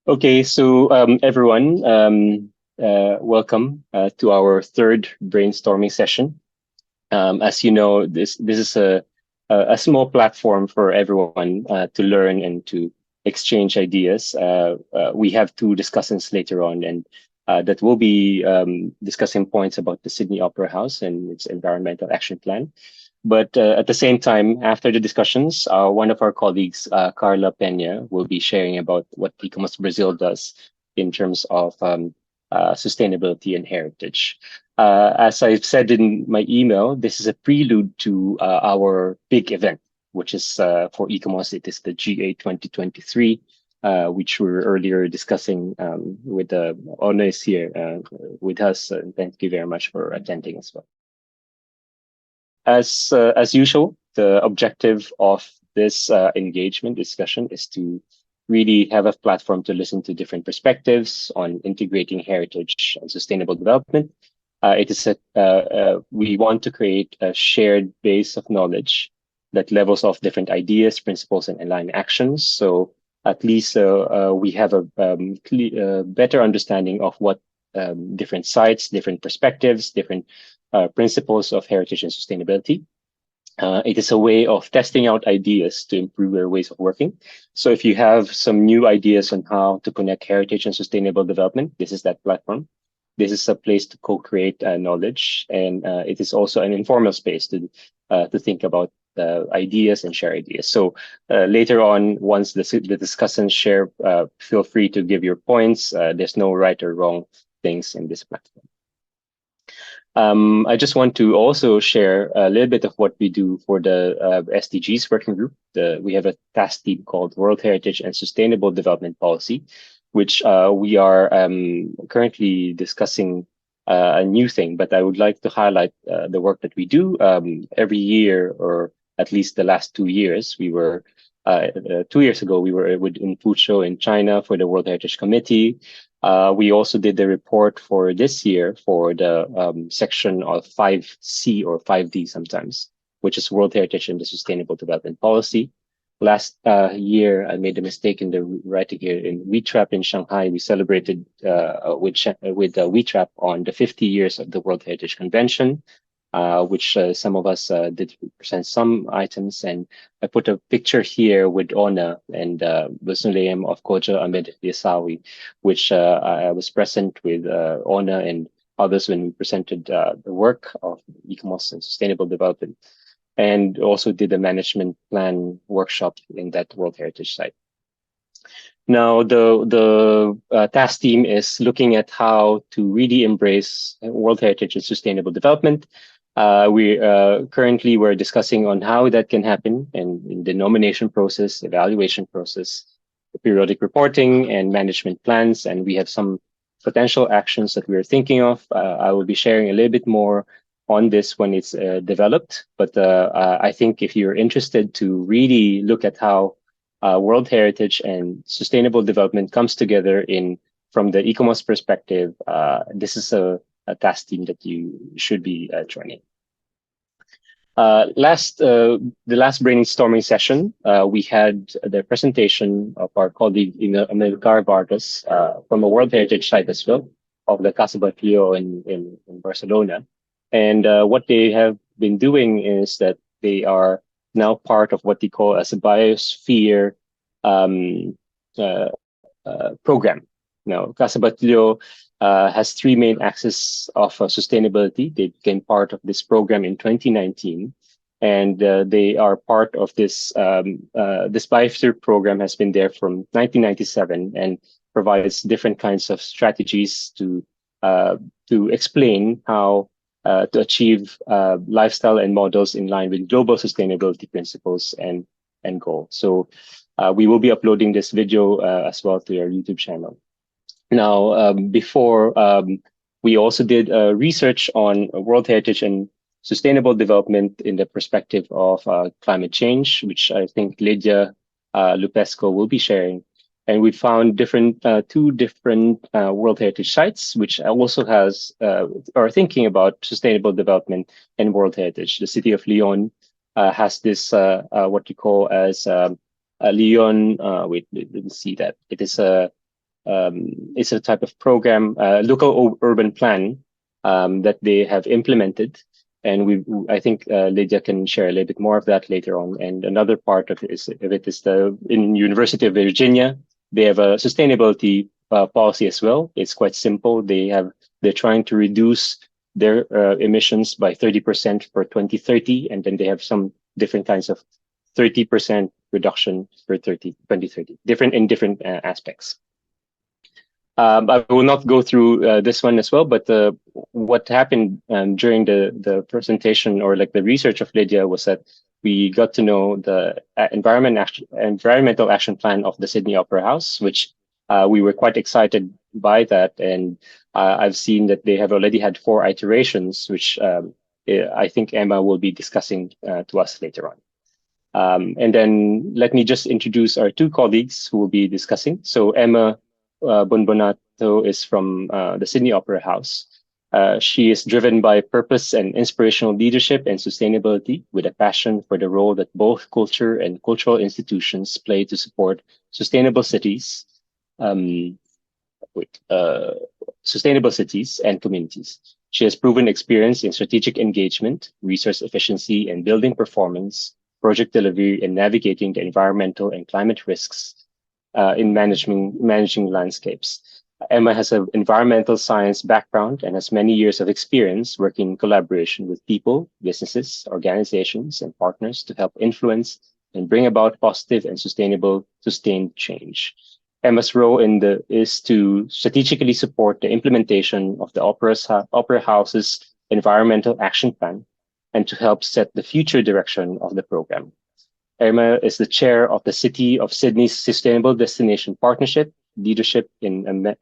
Okay, so everyone, welcome to our third brainstorming session. As you know, this is a small platform for everyone to learn and to exchange ideas. We have two discussants later on, and that will be discussing points about the Sydney Opera House and its environmental action plan. But at the same time, after the discussions, one of our colleagues, Carla Peña, will be sharing about what ICOMOS Brazil does in terms of sustainability and heritage. As I've said in my email, this is a prelude to our big event, which is for ICOMOS. It is the GA 2023, which we were earlier discussing with Ona is here with us. Thank you very much for attending as well. As usual, the objective of this engagement discussion is to really have a platform to listen to different perspectives on integrating heritage and sustainable development. We want to create a shared base of knowledge that levels off different ideas, principles, and align actions. So at least we have a better understanding of what different sites, different perspectives, different principles of heritage and sustainability. It is a way of testing out ideas to improve our ways of working. So if you have some new ideas on how to connect heritage and sustainable development, this is that platform. This is a place to co-create knowledge, and it is also an informal space to think about ideas and share ideas. So later on, once the discussants share, feel free to give your points. There's no right or wrong things in this platform. I just want to also share a little bit of what we do for the SDGs Working Group. We have a task team called World Heritage and Sustainable Development Policy, which we are currently discussing a new thing, but I would like to highlight the work that we do every year, or at least the last 2 years. We were 2 years ago, we were in Fuzhou in China for the World Heritage Committee. We also did the report for this year for the section of 5C or 5D sometimes, which is World Heritage and the Sustainable Development Policy. Last year, I made a mistake in the writing here. In WeTrap in Shanghai, we celebrated with WeTrap on the 50 years of the World Heritage Convention, which some of us did present some items. And I put a picture here with Ona and Museum of Koja Ahmed Yasawi, which I was present with Ona and others when we presented the work of ICOMOS and sustainable development, and also did a management plan workshop in that World Heritage site. Now, the task team is looking at how to really embrace World Heritage and sustainable development. We're discussing on how that can happen in the nomination process, evaluation process, the periodic reporting and management plans. And we have some potential actions that we're thinking of. I will be sharing a little bit more on this when it's developed. But I think if you're interested to really look at how World Heritage and sustainable development comes together from the ICOMOS perspective, this is a task team that you should be joining. The last brainstorming session, we had the presentation of our colleague Amilcar Vargas from a World Heritage site as well, of the Caballero in Barcelona. And what they have been doing is that they are now part of what they call as a biosphere program. Now, Caballero has 3 main axes of sustainability. They became part of this program in 2019, and they are part of this. This biosphere program has been there from 1997 and provides different kinds of strategies to explain how to achieve lifestyle and models in line with global sustainability principles and goals. So we will be uploading this video as well to our YouTube channel. Now, before we also did research on World Heritage and sustainable development in the perspective of climate change, which I think Lydia Loopesko will be sharing. And we found two different World Heritage sites, which also are thinking about sustainable development and World Heritage. The city of Lyon has this, what you call as Lyon, wait, didn't see that. It is it's a type of program, local urban plan that they have implemented. And I think Lydia can share a little bit more of that later on. And another part of it is in University of Virginia, they have a sustainability policy as well. It's quite simple. They're trying to reduce their emissions by 30% for 2030, and then they have some different kinds of 30% reduction for 2030, different in different aspects. I will not go through this one as well, but what happened during the presentation or like the research of Lydia was that we got to know the environmental action plan of the Sydney Opera House, which we were quite excited by that. And I've seen that they have already had 4 iterations, which I think Emma will be discussing to us later on. And then let me just introduce our 2 colleagues who will be discussing. So Emma Bonbonato is from the Sydney Opera House. She is driven by purpose and inspirational leadership and sustainability, with a passion for the role that both culture and cultural institutions play to support sustainable cities, sustainable cities and communities. She has proven experience in strategic engagement, resource efficiency and building performance, project delivery, and navigating the environmental and climate risks in managing landscapes. Emma has an environmental science background and has many years of experience working in collaboration with people, businesses, organizations, and partners to help influence and bring about positive and sustained change. Emma's role is to strategically support the implementation of the Opera House's environmental action plan and to help set the future direction of the program. Emma is the chair of the City of Sydney's Sustainable Destination Partnership, leadership and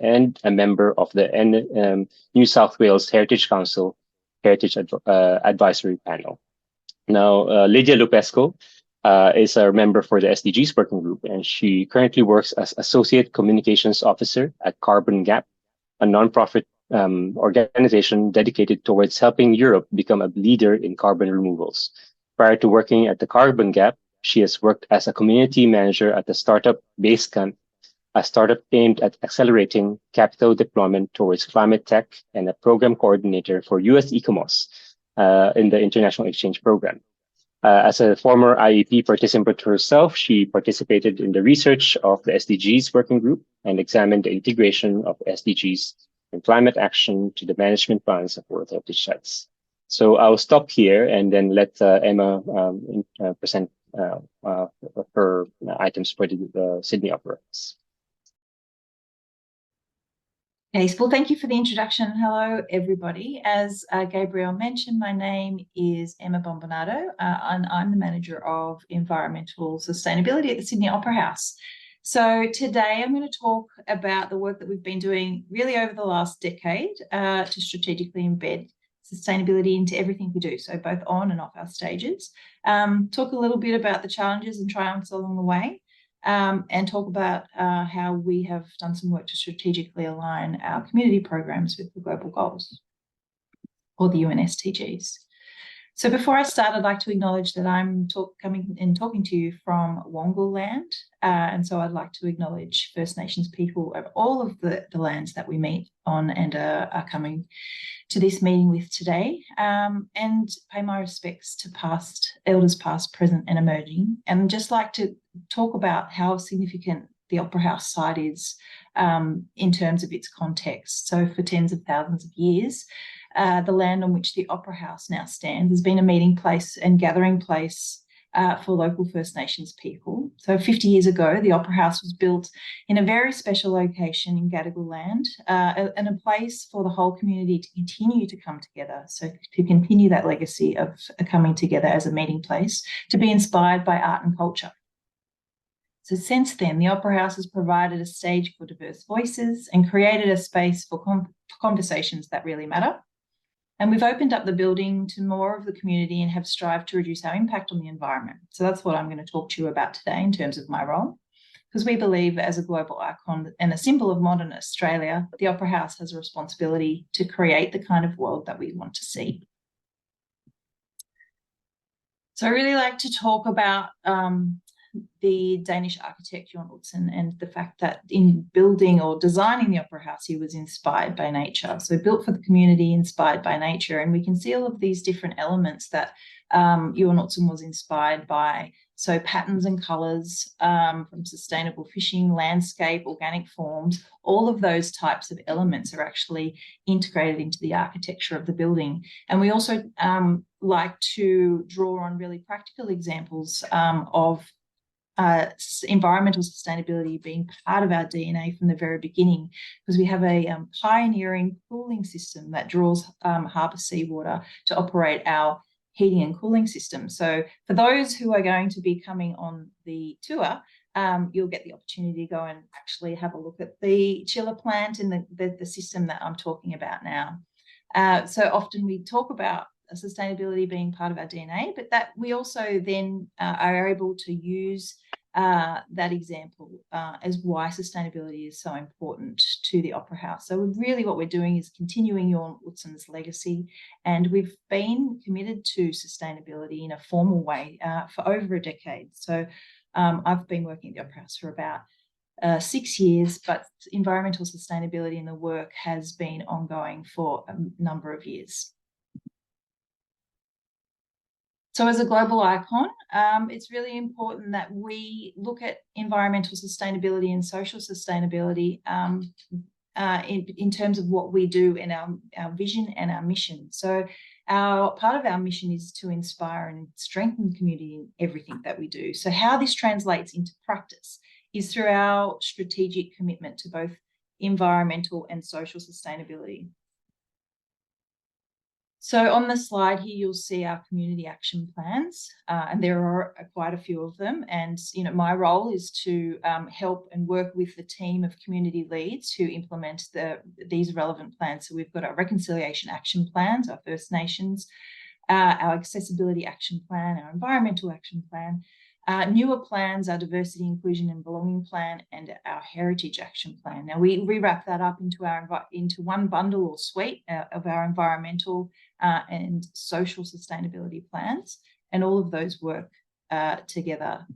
a member of the New South Wales Heritage Council Heritage Advisory Panel. Now, Lydia Loopesko is our member for the SDGs Working Group, and she currently works as Associate Communications Officer at Carbon Gap, a nonprofit organization dedicated towards helping Europe become a leader in carbon removals. Prior to working at the Carbon Gap, she has worked as a community manager at the startup Basecamp, a startup aimed at accelerating capital deployment towards climate tech, and a program coordinator for US ICOMOS in the International Exchange Program. As a former IEP participant herself, she participated in the research of the SDGs Working Group and examined the integration of SDGs and climate action to the management plans of World Heritage Sites. So I'll stop here and then let Emma present her items for the Sydney Opera House. Okay, well, thank you for the introduction. Hello, everybody. As Gabriel mentioned, my name is Emma Bonbonato, and I'm the Manager of Environmental Sustainability at the Sydney Opera House. So today I'm going to talk about the work that we've been doing really over the last decade to strategically embed sustainability into everything we do, so both on and off our stages. Talk a little bit about the challenges and triumphs along the way, and talk about how we have done some work to strategically align our community programs with the global goals, or the UN SDGs. So before I start, I'd like to acknowledge that I'm talking to you from Wongal land, and so I'd like to acknowledge First Nations people of all of the lands that we meet on and are coming to this meeting with today, and pay my respects to elders past, present and emerging, and just like to talk about how significant the Opera House site is in terms of its context. So for tens of thousands of years, the land on which the Opera House now stands has been a meeting place and gathering place for local First Nations people. So 50 years ago, the Opera House was built in a very special location in Gadigal land, and a place for the whole community to continue to come together. So to continue that legacy of coming together as a meeting place, to be inspired by art and culture. So since then, the Opera House has provided a stage for diverse voices and created a space for conversations that really matter. And we've opened up the building to more of the community and have strived to reduce our impact on the environment. So that's what I'm going to talk to you about today in terms of my role, because we believe as a global icon and a symbol of modern Australia, the Opera House has a responsibility to create the kind of world that we want to see. So I really like to talk about the Danish architect Jon Utzon, and the fact that in building or designing the Opera House, he was inspired by nature. So built for the community, inspired by nature. And we can see all of these different elements that Jon Utzon was inspired by. So patterns and colours, from sustainable fishing, landscape, organic forms, all of those types of elements are actually integrated into the architecture of the building. And we also like to draw on really practical examples of environmental sustainability being part of our DNA from the very beginning, because we have a pioneering cooling system that draws harbour seawater to operate our heating and cooling system. So for those who are going to be coming on the tour, you'll get the opportunity to go and actually have a look at the chiller plant and the system that I'm talking about now. So often we talk about sustainability being part of our DNA, but that we also then are able to use that example as why sustainability is so important to the Opera House. So really what we're doing is continuing Jon Utzon's legacy, and we've been committed to sustainability in a formal way for over a decade. So I've been working at the Opera House for about 6 years, but environmental sustainability in the work has been ongoing for a number of years. So as a global icon, it's really important that we look at environmental sustainability and social sustainability in terms of what we do in our vision and our mission. So part of our mission is to inspire and strengthen the community in everything that we do. So how this translates into practice is through our strategic commitment to both environmental and social sustainability. So on the slide here, you'll see our community action plans, and there are quite a few of them. And my role is to help and work with the team of community leads who implement these relevant plans. So we've got our reconciliation action plans, our First Nations, our accessibility action plan, our environmental action plan. Newer plans, our diversity, inclusion and belonging plan, and our heritage action plan. Now we wrap that up into one bundle or suite of our environmental and social sustainability plans, and all of those work together.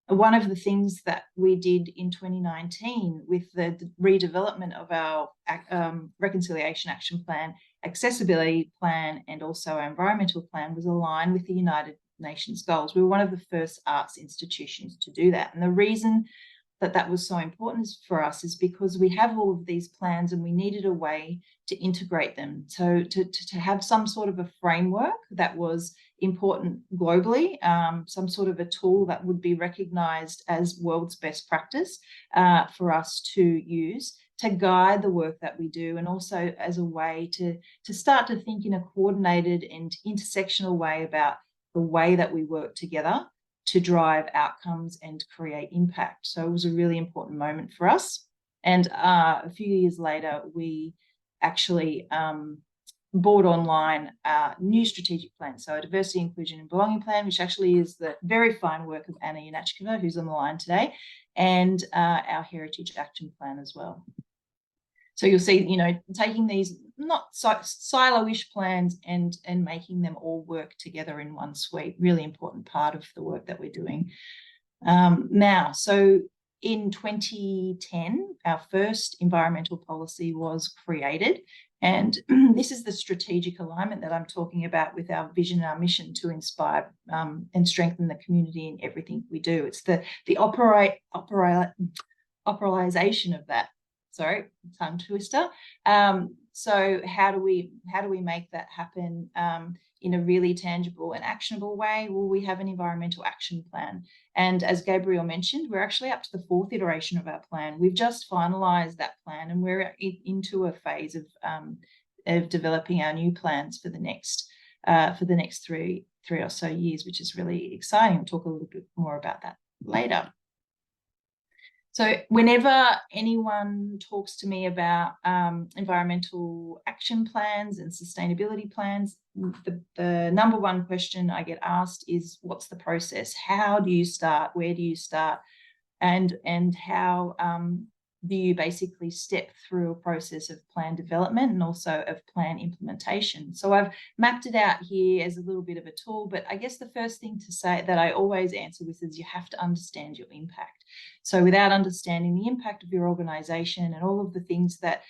One of the things that we did in 2019 with the redevelopment of our reconciliation action plan, accessibility plan, and also our environmental plan was aligned with the United Nations goals. We were one of the first arts institutions to do that. And the reason that was so important for us is because we have all of these plans and we needed a way to integrate them. So to have some sort of a framework that was important globally, some sort of a tool that would be recognized as world's best practice for us to use to guide the work that we do, and also as a way to start to think in a coordinated and intersectional way about the way that we work together to drive outcomes and create impact. So it was a really important moment for us. And a few years later, we actually brought online a new strategic plan. So a diversity, inclusion and belonging plan, which actually is the very fine work of Anna Yanachkova, who's on the line today, and our heritage action plan as well. So you'll see, taking these not silo-ish plans and making them all work together in one suite, really important part of the work that we're doing. Now, so in 2010, our first environmental policy was created. And this is the strategic alignment that I'm talking about with our vision and our mission to inspire and strengthen the community in everything we do. It's the operationalization of that. Sorry, tongue twister. So how do we make that happen in a really tangible and actionable way? Well, we have an environmental action plan. And as Gabriel mentioned, we're actually up to the 4th iteration of our plan. We've just finalized that plan, and we're into a phase of developing our new plans for the next three or so years, which is really exciting. I'll talk a little bit more about that later. So whenever anyone talks to me about environmental action plans and sustainability plans, the number one question I get asked is, what's the process? How do you start? Where do you start? And how do you basically step through a process of plan development and also of plan implementation? So I've mapped it out here as a little bit of a tool, but I guess the first thing to say that I always answer with is you have to understand your impact. So without understanding the impact of your organization and all of the things that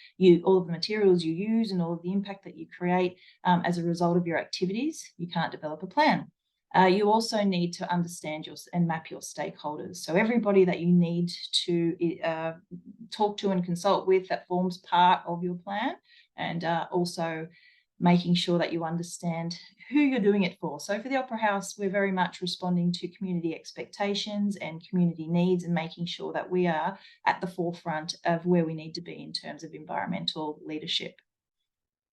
all of the materials you use and all of the impact that you create as a result of your activities, you can't develop a plan. You also need to understand and map your stakeholders. So everybody that you need to talk to and consult with that forms part of your plan, and also making sure that you understand who you're doing it for. So for the Opera House, we're very much responding to community expectations and community needs and making sure that we are at the forefront of where we need to be in terms of environmental leadership.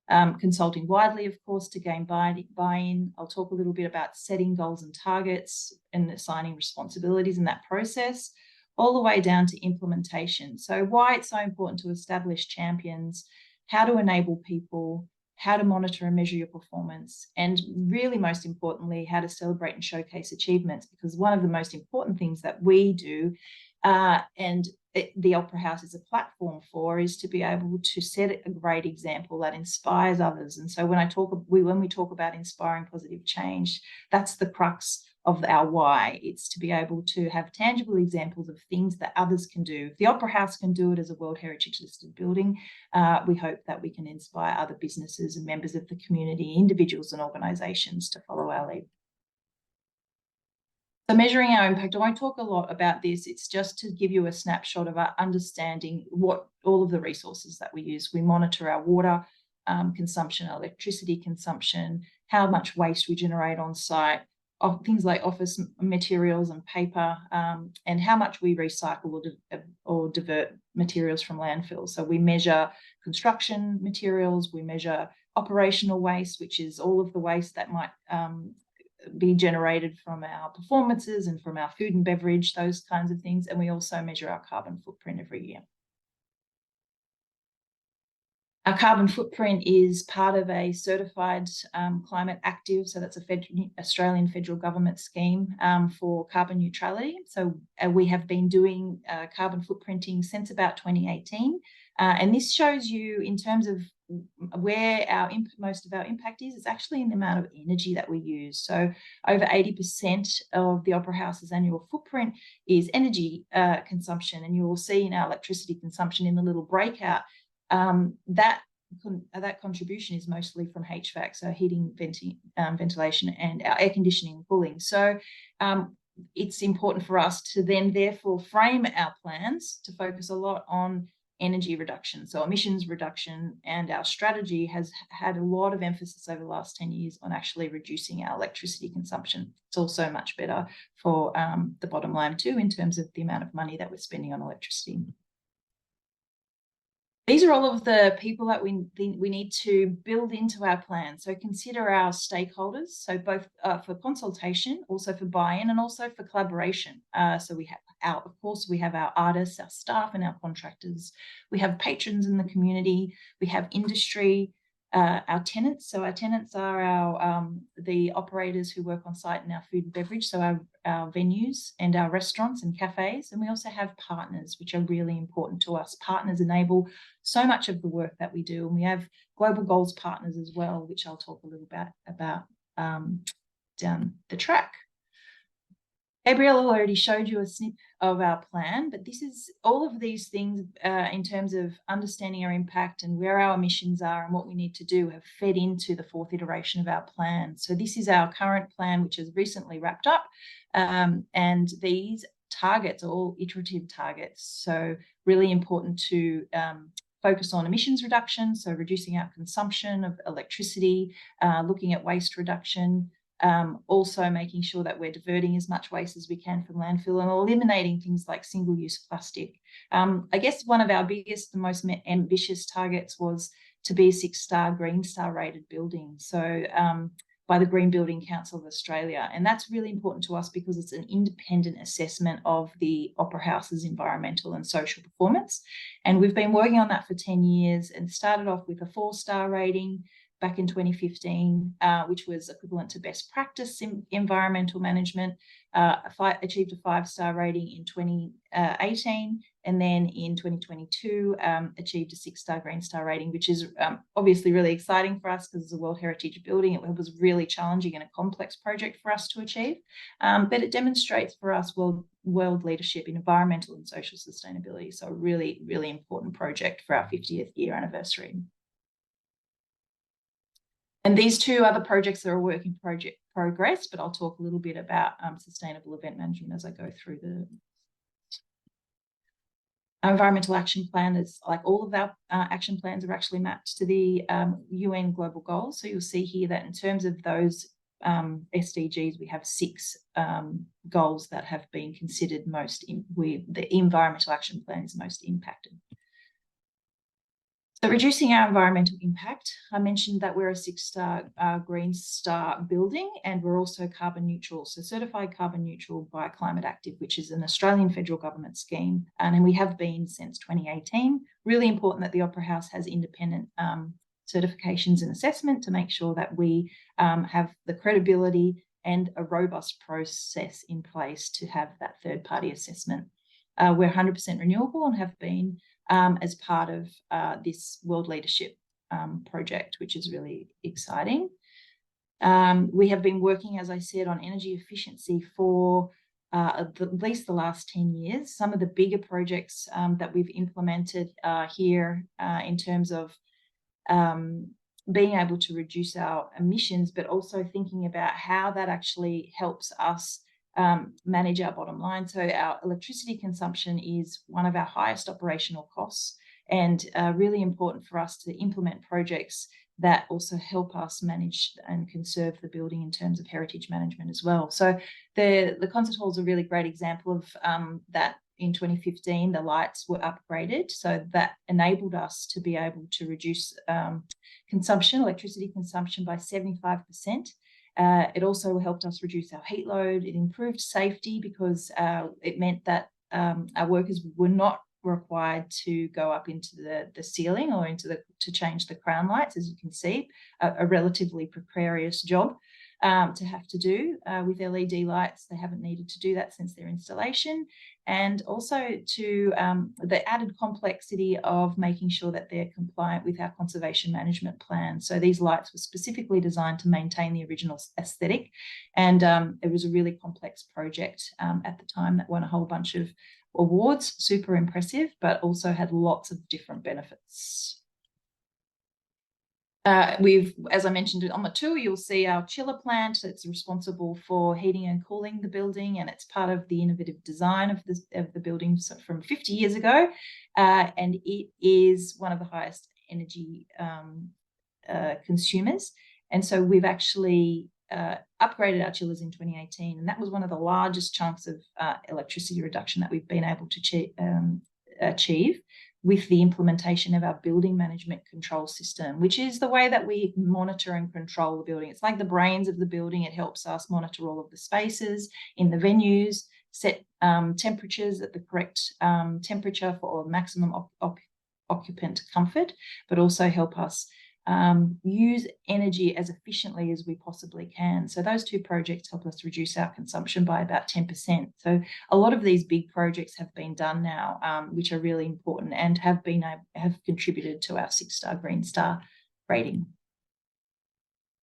Consulting widely, of course, to gain buy-in. I'll talk a little bit about setting goals and targets and assigning responsibilities in that process, all the way down to implementation. So why it's so important to establish champions, how to enable people, how to monitor and measure your performance, and really most importantly, how to celebrate and showcase achievements, because one of the most important things that we do and the Opera House is a platform for, is to be able to set a great example that inspires others. And so when we talk about inspiring positive change, that's the crux of our why. It's to be able to have tangible examples of things that others can do. If the Opera House can do it as a World Heritage listed building, we hope that we can inspire other businesses and members of the community, individuals and organisations to follow our lead. So measuring our impact, I won't talk a lot about this. It's just to give you a snapshot of our understanding what all of the resources that we use. We monitor our water consumption, electricity consumption, how much waste we generate on site, things like office materials and paper, and how much we recycle or divert materials from landfill. So we measure construction materials, we measure operational waste, which is all of the waste that might be generated from our performances and from our food and beverage, those kinds of things. And we also measure our carbon footprint every year. Our carbon footprint is part of a certified climate active. So that's a Australian federal government scheme for carbon neutrality. So we have been doing carbon footprinting since about 2018. And this shows you in terms of where most of our impact is. It's actually in the amount of energy that we use. So over 80% of the Opera House's annual footprint is energy consumption. And you will see in our electricity consumption in the little breakout, that contribution is mostly from HVAC, so heating, ventilation, and our air conditioning and cooling. So it's important for us to then therefore frame our plans to focus a lot on energy reduction, so emissions reduction, and our strategy has had a lot of emphasis over the last 10 years on actually reducing our electricity consumption. It's also much better for the bottom line too, in terms of the amount of money that we're spending on electricity. These are all of the people that we need to build into our plan. So consider our stakeholders, so both for consultation, also for buy-in, and also for collaboration. So we have of course, we have our artists, our staff, and our contractors. We have patrons in the community. We have industry, our tenants. So our tenants are the operators who work on site in our food and beverage, so our venues and our restaurants and cafes. And we also have partners, which are really important to us. Partners enable so much of the work that we do. And we have global goals partners as well, which I'll talk a little bit about down the track. Gabriel already showed you a snip of our plan, but this is all of these things in terms of understanding our impact and where our emissions are and what we need to do have fed into the fourth iteration of our plan. So this is our current plan, which has recently wrapped up, and these targets are all iterative targets. So really important to focus on emissions reduction, so reducing our consumption of electricity, looking at waste reduction, also making sure that we're diverting as much waste as we can from landfill and eliminating things like single-use plastic. I guess one of our biggest and most ambitious targets was to be a 6-star Green Star rated building. So by the Green Building Council of Australia. And that's really important to us because it's an independent assessment of the Opera House's environmental and social performance. And we've been working on that for 10 years and started off with a 4-star rating back in 2015, which was equivalent to best practice in environmental management, achieved a 5-star rating in 2018, and then in 2022 achieved a 6-star Green Star rating, which is obviously really exciting for us because it's a World Heritage building. It was really challenging and a complex project for us to achieve, but it demonstrates for us world leadership in environmental and social sustainability. So a really, really important project for our 50th year anniversary. And these two other projects are a work in progress, but I'll talk a little bit about sustainable event management as I go through the environmental action plan. Is like all of our action plans are actually mapped to the UN global goals. So you'll see here that in terms of those SDGs, we have 6 goals that have been considered the environmental action plan is most impacted. So reducing our environmental impact, I mentioned that we're a 6-star Green Star building, and we're also carbon neutral, so certified carbon neutral by Climate Active, which is an Australian federal government scheme, and we have been since 2018. Really important that the Opera House has independent certifications and assessment to make sure that we have the credibility and a robust process in place to have that third-party assessment. We're 100% renewable and have been as part of this World Leadership project, which is really exciting. We have been working, as I said, on energy efficiency for at least the last 10 years. Some of the bigger projects that we've implemented here in terms of being able to reduce our emissions, but also thinking about how that actually helps us manage our bottom line. So our electricity consumption is one of our highest operational costs, and really important for us to implement projects that also help us manage and conserve the building in terms of heritage management as well. So the concert hall is a really great example of that. In 2015, the lights were upgraded, so that enabled us to be able to reduce electricity consumption by 75%. It also helped us reduce our heat load. It improved safety because it meant that our workers were not required to go up into the ceiling or to change the crown lights, as you can see, a relatively precarious job to have to do with LED lights. They haven't needed to do that since their installation, and also to the added complexity of making sure that they're compliant with our conservation management plan. So these lights were specifically designed to maintain the original aesthetic, and it was a really complex project at the time that won a whole bunch of awards. Super impressive, but also had lots of different benefits. As I mentioned on the tour, you'll see our chiller plant that's responsible for heating and cooling the building, and it's part of the innovative design of the building from 50 years ago, and it is one of the highest energy consumers. And so we've actually upgraded our chillers in 2018, and that was one of the largest chunks of electricity reduction that we've been able to achieve with the implementation of our building management control system, which is the way that we monitor and control the building. It's like the brains of the building. It helps us monitor all of the spaces in the venues, set temperatures at the correct temperature for maximum occupant comfort, but also help us use energy as efficiently as we possibly can. So those two projects help us reduce our consumption by about 10%. So a lot of these big projects have been done now, which are really important and have contributed to our 6-star Green Star rating.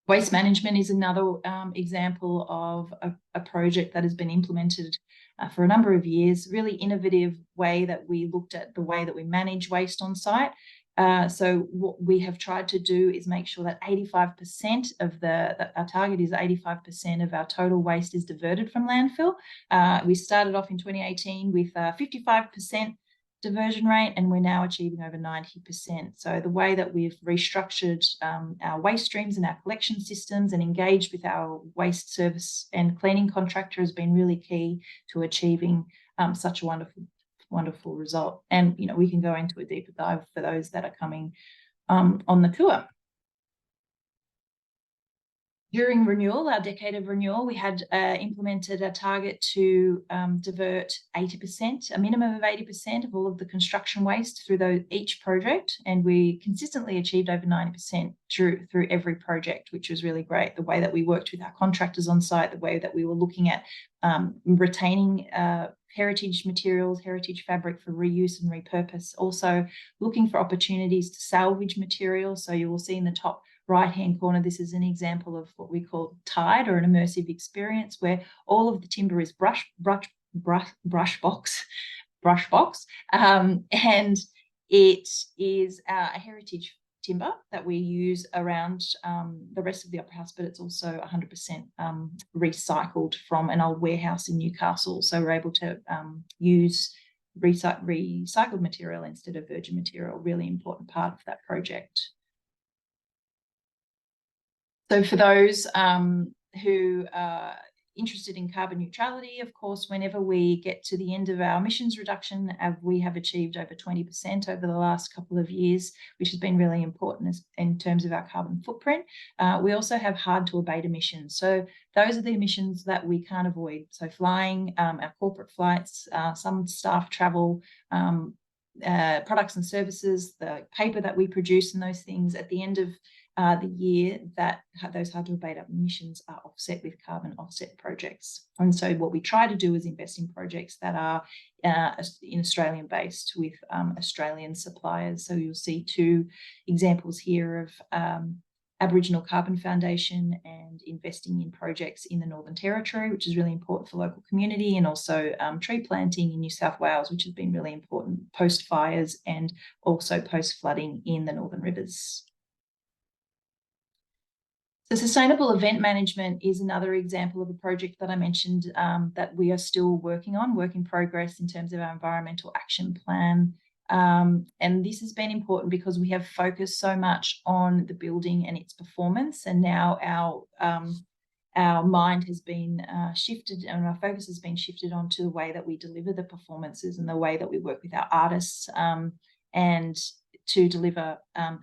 Waste management is another example of a project that has been implemented for a number of years. Really innovative way that we looked at the way that we manage waste on site. So what we have tried to do is make sure that 85% of our target is 85% of our total waste is diverted from landfill. We started off in 2018 with 55% diversion rate, and we're now achieving over 90%. So the way that we've restructured our waste streams and our collection systems and engaged with our waste service and cleaning contractor has been really key to achieving such a wonderful result. And we can go into a deeper dive for those that are coming on the tour. During renewal, our decade of renewal, we had implemented a target to divert 80%, a minimum of 80% of all of the construction waste through each project. And we consistently achieved over 90% through every project, which was really great. The way that we worked with our contractors on site, the way that we were looking at retaining heritage materials, heritage fabric for reuse and repurpose. Also looking for opportunities to salvage materials. So you will see in the top right-hand corner, this is an example of what we call Tide, or an immersive experience, where all of the timber is brush box, and it is a heritage timber that we use around the rest of the Opera House, but it's also 100% recycled from an old warehouse in Newcastle. So we're able to use recycled material instead of virgin material, really important part of that project. So for those who are interested in carbon neutrality, of course, whenever we get to the end of our emissions reduction, we have achieved over 20% over the last couple of years, which has been really important in terms of our carbon footprint. We also have hard to abate emissions. So those are the emissions that we can't avoid. So flying, our corporate flights, some staff travel, products and services, the paper that we produce, and those things at the end of the year, that those hard to abate emissions are offset with carbon offset projects. And so what we try to do is invest in projects that are in Australian based with Australian suppliers. So you'll see two examples here of Aboriginal Carbon Foundation and investing in projects in the Northern Territory, which is really important for local community, and also tree planting in New South Wales, which has been really important post fires and also post flooding in the Northern Rivers. So sustainable event management is another example of a project that I mentioned that we are still working on, work in progress in terms of our environmental action plan. And this has been important because we have focused so much on the building and its performance, and now our mind has been shifted, and our focus has been shifted onto the way that we deliver the performances and the way that we work with our artists and to deliver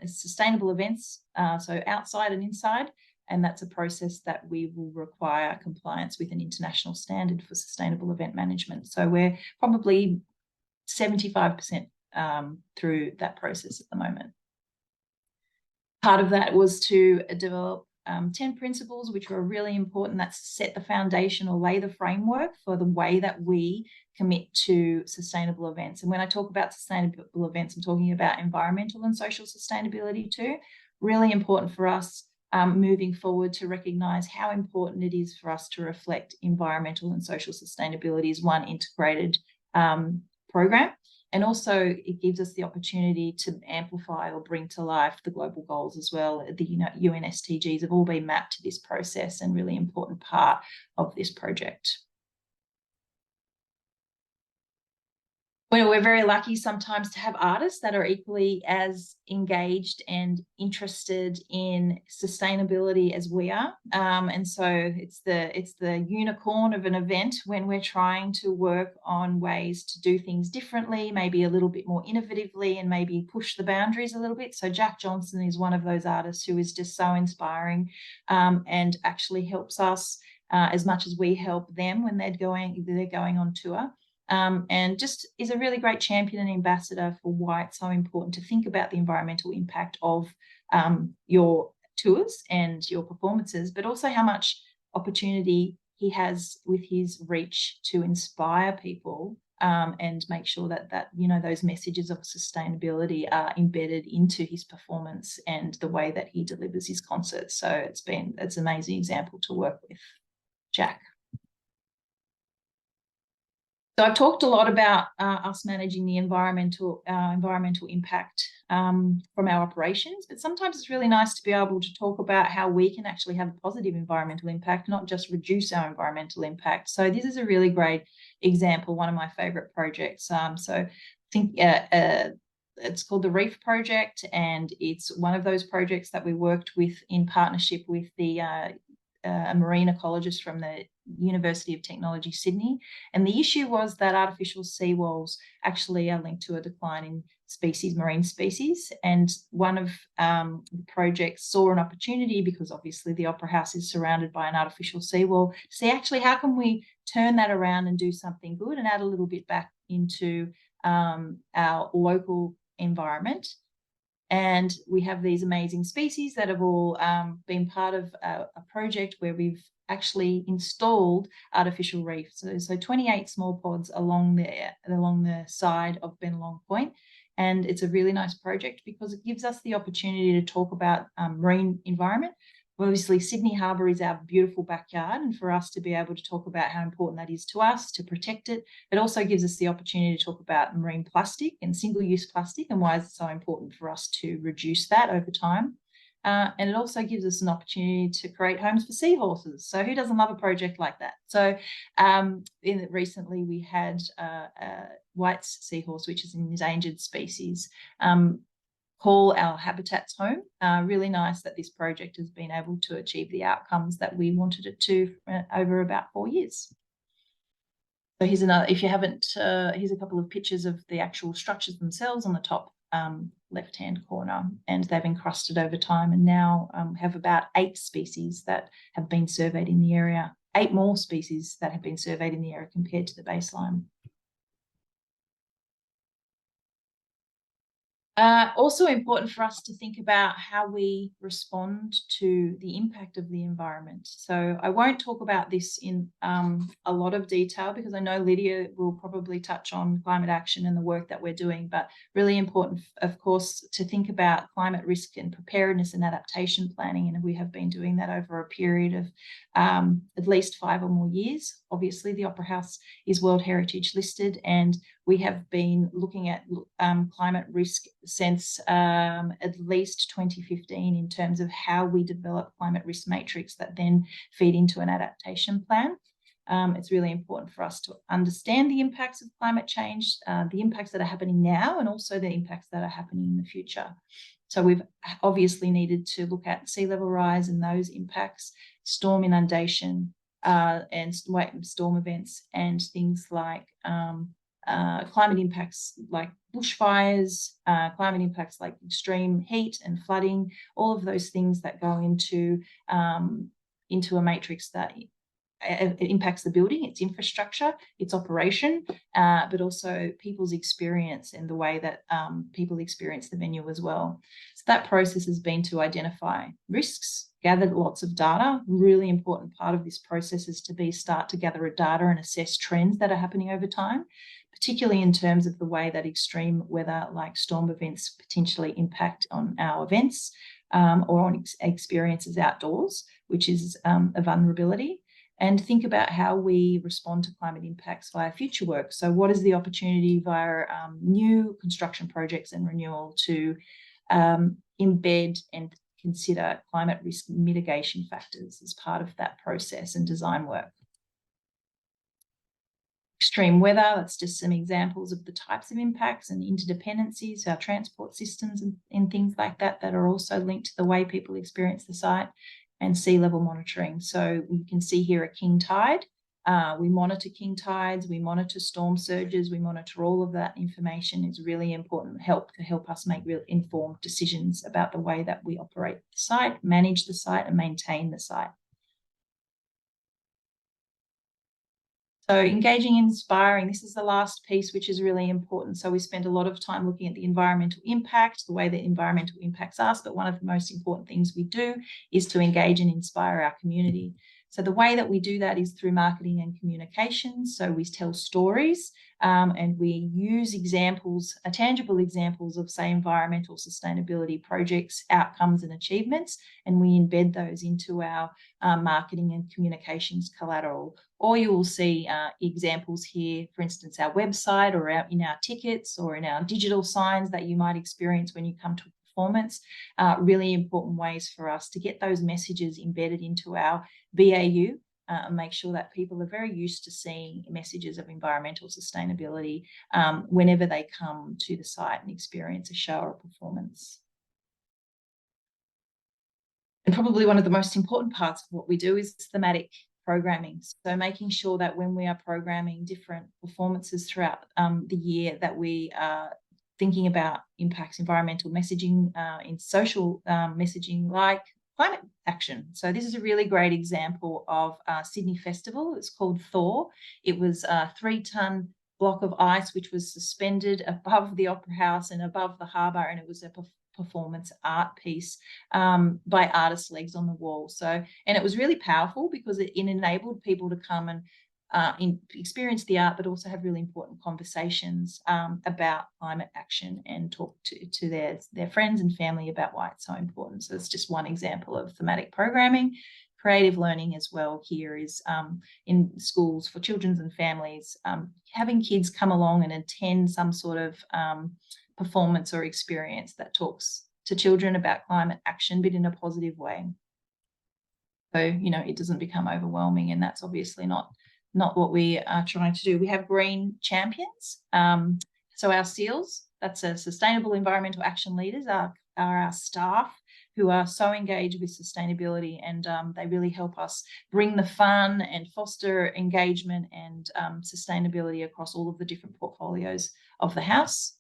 sustainable events, so outside and inside. And that's a process that we will require compliance with an international standard for sustainable event management. So we're probably 75% through that process at the moment. Part of that was to develop 10 principles, which were really important. That's set the foundation or lay the framework for the way that we commit to sustainable events. And when I talk about sustainable events, I'm talking about environmental and social sustainability too. Really important for us moving forward to recognise how important it is for us to reflect environmental and social sustainability as one integrated program. And also it gives us the opportunity to amplify or bring to life the global goals as well. The UN SDGs have all been mapped to this process and really important part of this project. Well, we're very lucky sometimes to have artists that are equally as engaged and interested in sustainability as we are. And so it's the unicorn of an event when we're trying to work on ways to do things differently, maybe a little bit more innovatively, and maybe push the boundaries a little bit. So Jack Johnson is one of those artists who is just so inspiring and actually helps us as much as we help them when they're going on tour. And just is a really great champion and ambassador for why it's so important to think about the environmental impact of your tours and your performances, but also how much opportunity he has with his reach to inspire people and make sure that those messages of sustainability are embedded into his performance and the way that he delivers his concerts. So it's an amazing example to work with Jack. So I've talked a lot about us managing the environmental impact from our operations, but sometimes it's really nice to be able to talk about how we can actually have a positive environmental impact, not just reduce our environmental impact. So this is a really great example, one of my favourite projects. So I think it's called the Reef Project, and it's one of those projects that we worked with in partnership with the a marine ecologist from the University of Technology, Sydney. And the issue was that artificial seawalls actually are linked to a decline in species, marine species. And one of the projects saw an opportunity, because obviously the Opera House is surrounded by an artificial seawall, to see actually how can we turn that around and do something good and add a little bit back into our local environment. And we have these amazing species that have all been part of a project where we've actually installed artificial reefs. So 28 small pods along the side of Bennelong Point. And it's a really nice project because it gives us the opportunity to talk about marine environment. Obviously, Sydney Harbour is our beautiful backyard, and for us to be able to talk about how important that is to us, to protect it, it also gives us the opportunity to talk about marine plastic and single-use plastic and why it's so important for us to reduce that over time. And it also gives us an opportunity to create homes for seahorses. So who doesn't love a project like that? So recently we had White's seahorse, which is an endangered species, call our habitats home. Really nice that this project has been able to achieve the outcomes that we wanted it to over about 4 years. So here's another, if you haven't, here's a couple of pictures of the actual structures themselves on the top left-hand corner, and they've encrusted over time and now have about 8 species that have been surveyed in the area, 8 more species that have been surveyed in the area compared to the baseline. Also important for us to think about how we respond to the impact of the environment. So I won't talk about this in a lot of detail because I know Lydia will probably touch on climate action and the work that we're doing, but really important, of course, to think about climate risk and preparedness and adaptation planning. And we have been doing that over a period of at least 5 or more years. Obviously, the Opera House is World Heritage listed, and we have been looking at climate risk since at least 2015 in terms of how we develop climate risk matrix that then feed into an adaptation plan. It's really important for us to understand the impacts of climate change, the impacts that are happening now, and also the impacts that are happening in the future. So we've obviously needed to look at sea level rise and those impacts, storm inundation, and storm events, and things like climate impacts like bushfires, climate impacts like extreme heat and flooding, all of those things that go into a matrix that it impacts the building, its infrastructure, its operation, but also people's experience and the way that people experience the venue as well. So that process has been to identify risks, gather lots of data. Really important part of this process is to start to gather data and assess trends that are happening over time, particularly in terms of the way that extreme weather like storm events potentially impact on our events or on experiences outdoors, which is a vulnerability. And think about how we respond to climate impacts via future work. So what is the opportunity via new construction projects and renewal to embed and consider climate risk mitigation factors as part of that process and design work? Extreme weather, that's just some examples of the types of impacts and interdependencies, our transport systems and things like that that are also linked to the way people experience the site. And sea level monitoring. So we can see here a king tide. We monitor king tides, we monitor storm surges, we monitor all of that information. Is really important to help us make real informed decisions about the way that we operate the site, manage the site, and maintain the site. So engaging and inspiring, this is the last piece, which is really important. So we spend a lot of time looking at the environmental impact, the way that environmental impacts us, but one of the most important things we do is to engage and inspire our community. So the way that we do that is through marketing and communications. So we tell stories and we use examples, tangible examples of, say, environmental sustainability projects, outcomes and achievements, and we embed those into our marketing and communications collateral. Or you will see examples here, for instance, our website or in our tickets or in our digital signs that you might experience when you come to a performance. Really important ways for us to get those messages embedded into our BAU and make sure that people are very used to seeing messages of environmental sustainability whenever they come to the site and experience a show or a performance. And probably one of the most important parts of what we do is thematic programming. So making sure that when we are programming different performances throughout the year, that we are thinking about impacts, environmental messaging, in social messaging like climate action. So this is a really great example of Sydney Festival. It's called Thor. It was a 3-ton block of ice which was suspended above the Opera House and above the harbour, and it was a performance art piece by artist legs on the wall. So, and it was really powerful because it enabled people to come and experience the art, but also have really important conversations about climate action and talk to their friends and family about why it's so important. So it's just one example of thematic programming. Creative learning as well here is in schools for children and families, having kids come along and attend some sort of performance or experience that talks to children about climate action, but in a positive way. So, you know, it doesn't become overwhelming, and that's obviously not what we are trying to do. We have green champions. So our SEALs, that's a sustainable environmental action leaders, are our staff who are so engaged with sustainability, and they really help us bring the fun and foster engagement and sustainability across all of the different portfolios of the house.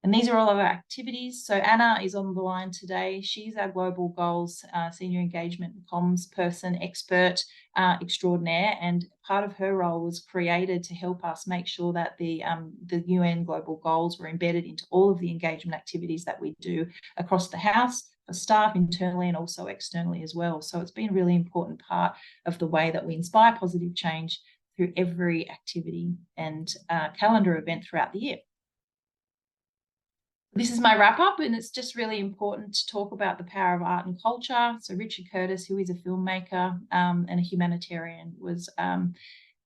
And these are all of our activities. So Anna is on the line today. She's our Global Goals Senior Engagement and Comms Person Expert Extraordinaire. And part of her role was created to help us make sure that the UN Global Goals were embedded into all of the engagement activities that we do across the house, for staff internally and also externally as well. So it's been a really important part of the way that we inspire positive change through every activity and calendar event throughout the year. This is my wrap up, and it's just really important to talk about the power of art and culture. So Richard Curtis, who is a filmmaker and a humanitarian, was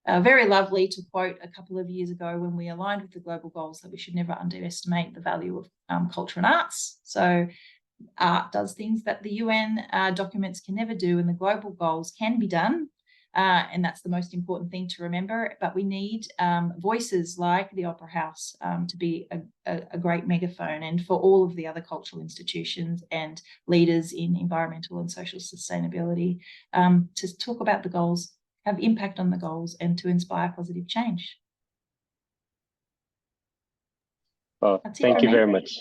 very lovely to quote a couple of years ago when we aligned with the global goals that we should never underestimate the value of culture and arts. So art does things that the UN documents can never do, and the global goals can be done. And that's the most important thing to remember. But we need voices like the Opera House to be a great megaphone, and for all of the other cultural institutions and leaders in environmental and social sustainability to talk about the goals, have impact on the goals, and to inspire positive change. Well, thank you very much.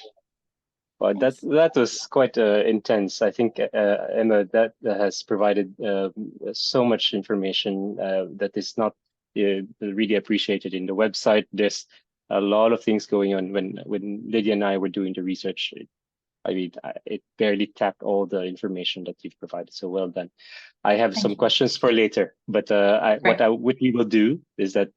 Well, that was quite intense. I think, Emma, that has provided so much information that is not really appreciated in the website. There's a lot of things going on. When Lydia and I were doing the research, it barely tapped all the information that you've provided. So well done. I have some questions for later, but what we will do is that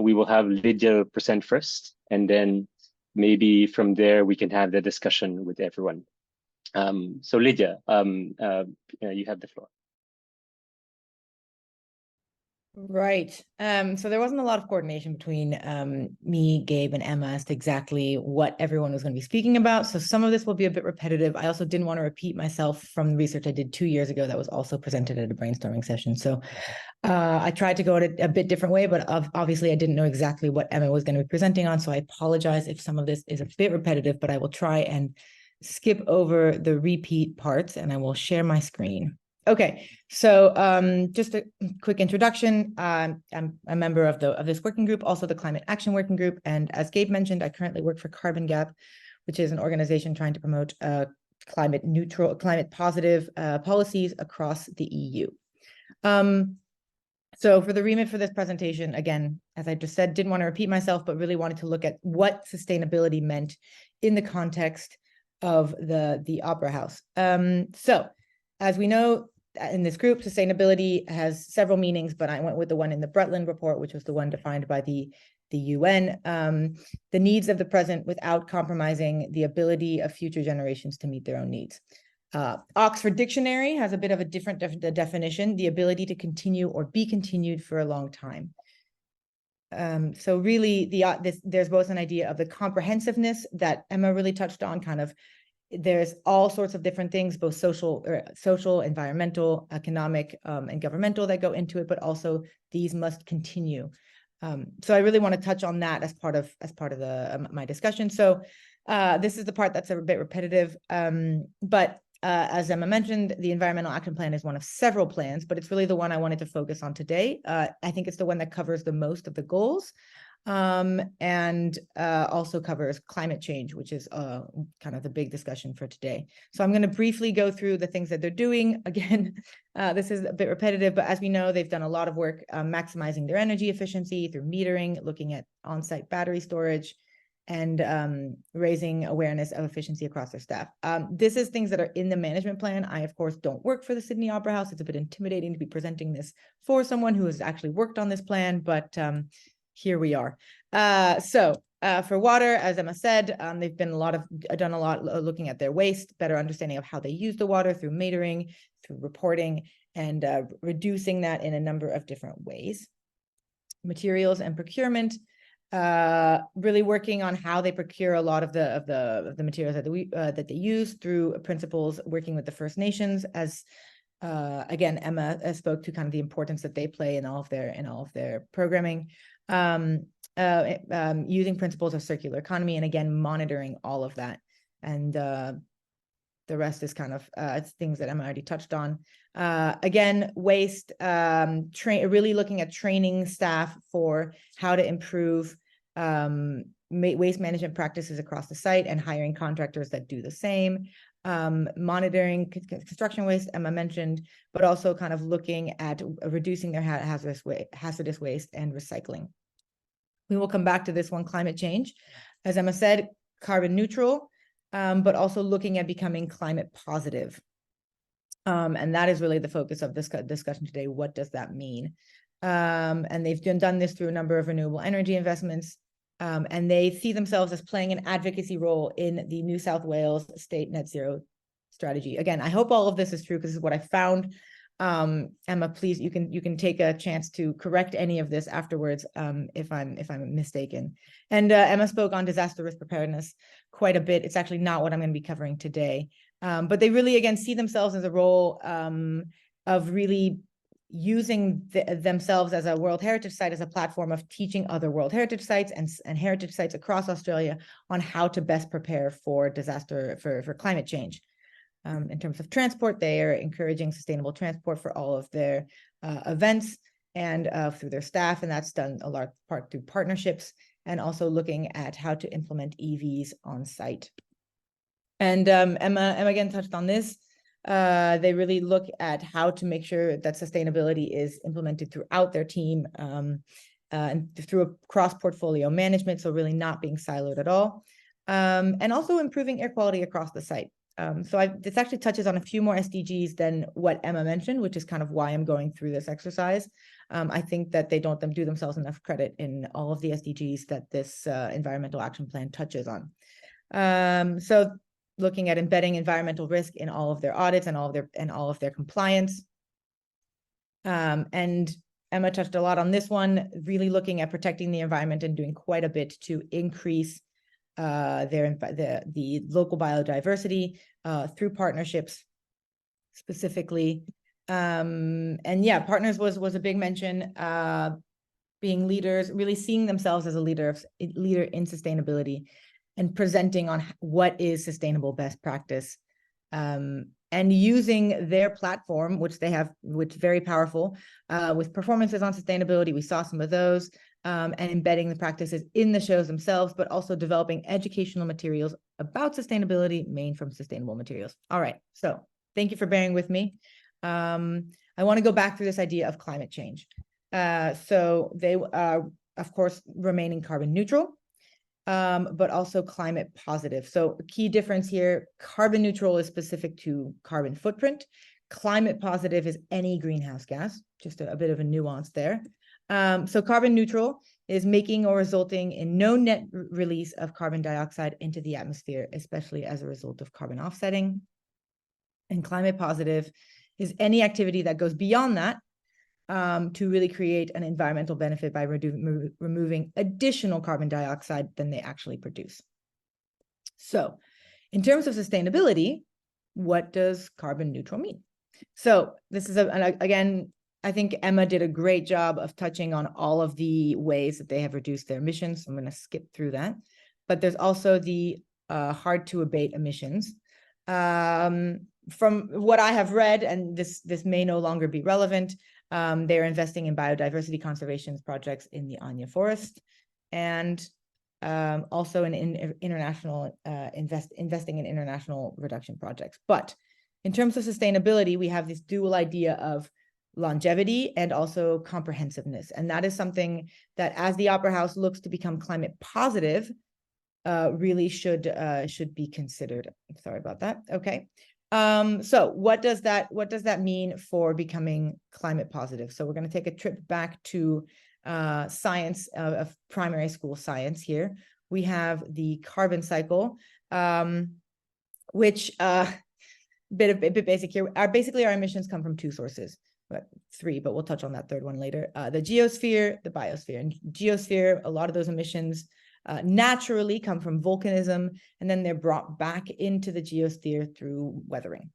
we will have Lydia present first, and then maybe from there we can have the discussion with everyone. So Lydia, you have the floor. Right. So there wasn't a lot of coordination between me, Gabe, and Emma as to exactly what everyone was going to be speaking about. So some of this will be a bit repetitive. I also didn't want to repeat myself from the research I did 2 years ago that was also presented at a brainstorming session. So I tried to go at it a bit different way, but obviously I didn't know exactly what Emma was going to be presenting on. So I apologize if some of this is a bit repetitive, but I will try and skip over the repeat parts, and I will share my screen. Okay, so just a quick introduction. I'm a member of this working group, also the Climate Action Working Group. And as Gabe mentioned, I currently work for Carbon Gap, which is an organization trying to promote climate neutral, climate positive policies across the EU. So for the remit for this presentation, again, as I just said, didn't want to repeat myself, but really wanted to look at what sustainability meant in the context of the Opera House. So as we know, in this group, sustainability has several meanings, but I went with the one in the Brundtland report, which was the one defined by the UN, the needs of the present without compromising the ability of future generations to meet their own needs. Oxford Dictionary has a bit of a different definition, the ability to continue or be continued for a long time. So really, there's both an idea of the comprehensiveness that Emma really touched on, kind of. There's all sorts of different things, both social, environmental, economic, and governmental that go into it, but also these must continue. So I really want to touch on that as part of my discussion. So this is the part that's a bit repetitive, but as Emma mentioned, the Environmental Action Plan is one of several plans, but it's really the one I wanted to focus on today. I think it's the one that covers the most of the goals, and also covers climate change, which is kind of the big discussion for today. So I'm going to briefly go through the things that they're doing. Again, this is a bit repetitive, but as we know, they've done a lot of work maximizing their energy efficiency through metering, looking at on-site battery storage, and raising awareness of efficiency across their staff. This is things that are in the management plan. I, of course, don't work for the Sydney Opera House. It's a bit intimidating to be presenting this for someone who has actually worked on this plan, but here we are. For water, as Emma said, they've done a lot looking at their waste, better understanding of how they use the water through metering, through reporting, and reducing that in a number of different ways. Materials and procurement, really working on how they procure a lot of the materials that they use through principles, working with the First Nations, as again Emma spoke to kind of the importance that they play in all of their programming, using principles of circular economy, and again monitoring all of that, and the rest is kind of it's things that Emma already touched on. Again, waste, really looking at training staff for how to improve waste management practices across the site, and hiring contractors that do the same. Monitoring construction waste, Emma mentioned, but also kind of looking at reducing their hazardous waste and recycling. We will come back to this one, climate change. As Emma said, carbon neutral, but also looking at becoming climate positive. And that is really the focus of this discussion today. What does that mean? And they've done this through a number of renewable energy investments, and they see themselves as playing an advocacy role in the New South Wales state net zero strategy. Again, I hope all of this is true, because this is what I found. Emma, please, you can take a chance to correct any of this afterwards, if I'm mistaken. And Emma spoke on disaster risk preparedness quite a bit. It's actually not what I'm going to be covering today, but they really, again, see themselves as a role of really using themselves as a World Heritage Site as a platform of teaching other World Heritage Sites and heritage sites across Australia on how to best prepare for disaster, for climate change. In terms of transport, they are encouraging sustainable transport for all of their events and through their staff, and that's done a large part through partnerships, and also looking at how to implement EVs on site. And Emma again touched on this. They really look at how to make sure that sustainability is implemented throughout their team, and through a cross-portfolio management, so really not being siloed at all, and also improving air quality across the site. This actually touches on a few more SDGs than what Emma mentioned, which is kind of why I'm going through this exercise. I think that they don't do themselves enough credit in all of the SDGs that this environmental action plan touches on. So looking at embedding environmental risk in all of their audits and all of their compliance. And Emma touched a lot on this one, really looking at protecting the environment and doing quite a bit to increase the local biodiversity through partnerships specifically. And yeah, partners was a big mention, being leaders, really seeing themselves as a leader in sustainability and presenting on what is sustainable best practice, and using their platform, which they have, which is very powerful, with performances on sustainability. We saw some of those, and embedding the practices in the shows themselves, but also developing educational materials about sustainability made from sustainable materials. All right, so thank you for bearing with me. I want to go back through this idea of climate change. So they are, of course, remaining carbon neutral, but also climate positive. So a key difference here, carbon neutral is specific to carbon footprint. Climate positive is any greenhouse gas, just a bit of a nuance there. So carbon neutral is making or resulting in no net release of carbon dioxide into the atmosphere, especially as a result of carbon offsetting. And climate positive is any activity that goes beyond that, to really create an environmental benefit by removing additional carbon dioxide than they actually produce. So in terms of sustainability, what does carbon neutral mean? So this is, again, I think Emma did a great job of touching on all of the ways that they have reduced their emissions. So I'm going to skip through that. But there's also the hard to abate emissions. from what I have read, and this may no longer be relevant, they're investing in biodiversity conservation projects in the Anya Forest, and also in international investing in international reduction projects. But in terms of sustainability, we have this dual idea of longevity and also comprehensiveness, and that is something that, as the Opera House looks to become climate positive, really should be considered. Sorry about that. Okay. So what does that mean for becoming climate positive? So we're going to take a trip back to science, of primary school science here. We have the carbon cycle, which bit basic here. Basically, our emissions come from two sources, but three, but we'll touch on that third one later. The geosphere, the biosphere. And geosphere, a lot of those emissions naturally come from volcanism, and then they're brought back into the geosphere through weathering.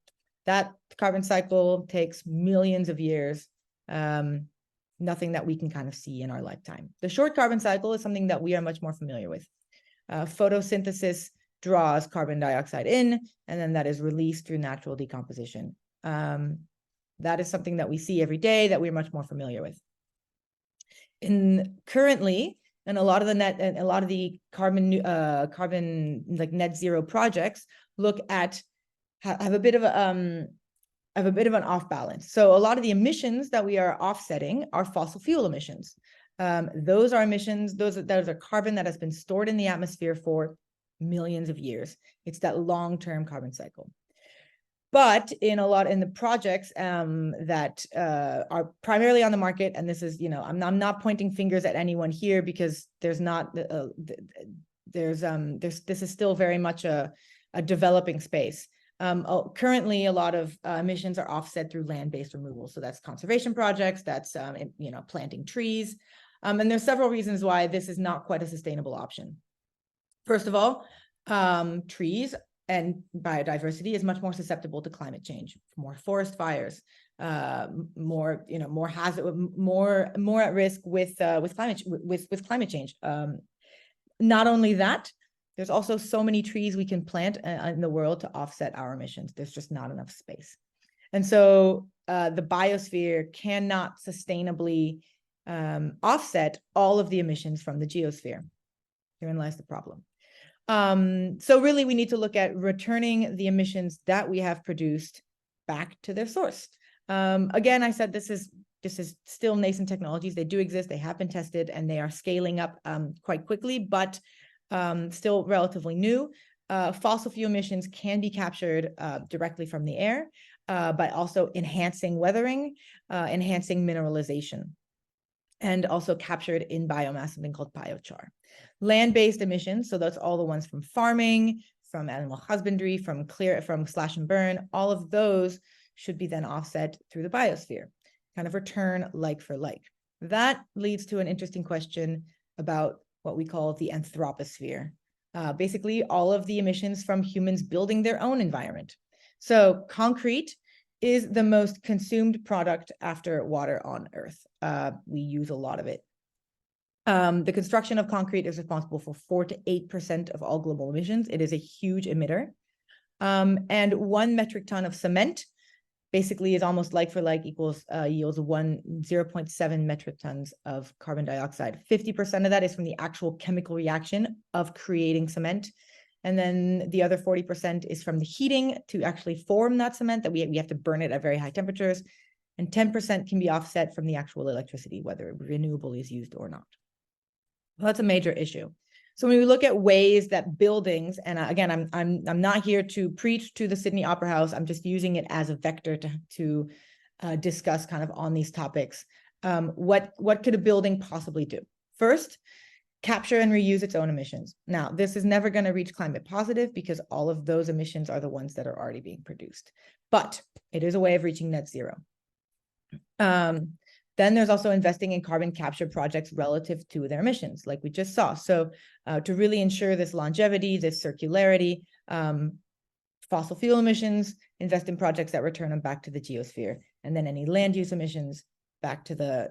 That carbon cycle takes millions of years, nothing that we can kind of see in our lifetime. The short carbon cycle is something that we are much more familiar with. Photosynthesis draws carbon dioxide in, and then that is released through natural decomposition. That is something that we see every day that we're much more familiar with. Currently, and a lot of the carbon like net zero projects look at have a bit of an off balance. So a lot of the emissions that we are offsetting are fossil fuel emissions. Those are emissions, those are carbon that has been stored in the atmosphere for millions of years. It's that long-term carbon cycle. But in the projects that are primarily on the market, and this is, I'm not pointing fingers at anyone here, because this is still very much a developing space. Currently, a lot of emissions are offset through land-based removal. So that's conservation projects, that's planting trees, and there's several reasons why this is not quite a sustainable option. First of all, trees and biodiversity is much more susceptible to climate change, more forest fires, more at risk with climate change. Not only that, there's also so many trees we can plant in the world to offset our emissions. There's just not enough space, and so the biosphere cannot sustainably offset all of the emissions from the geosphere. Herein lies the problem. So really, we need to look at returning the emissions that we have produced back to their source. Again, I said this is still nascent technologies. They do exist, they have been tested, and they are scaling up quite quickly, but still relatively new. Fossil fuel emissions can be captured directly from the air, by also enhancing weathering, enhancing mineralization, and also captured in biomass, something called biochar. Land-based emissions, so that's all the ones from farming, from animal husbandry, from slash and burn, all of those should be then offset through the biosphere, kind of return like for like. That leads to an interesting question about what we call the anthroposphere. Basically, all of the emissions from humans building their own environment. So concrete is the most consumed product after water on Earth. We use a lot of it. The construction of concrete is responsible for 4 to 8% of all global emissions. It is a huge emitter. And 1 metric ton of cement basically is almost like for like yields 0.7 metric tons of carbon dioxide. 50% of that is from the actual chemical reaction of creating cement. And then the other 40% is from the heating to actually form that cement, that we have to burn it at very high temperatures. And 10% can be offset from the actual electricity, whether renewable is used or not. Well, that's a major issue. So when we look at ways that buildings, and again, I'm not here to preach to the Sydney Opera House. I'm just using it as a vector to discuss kind of on these topics. What could a building possibly do? First, capture and reuse its own emissions. Now, this is never going to reach climate positive because all of those emissions are the ones that are already being produced. But it is a way of reaching net zero. Then there's also investing in carbon capture projects relative to their emissions, like we just saw. So to really ensure this longevity, this circularity, fossil fuel emissions, invest in projects that return them back to the geosphere, and then any land use emissions back to the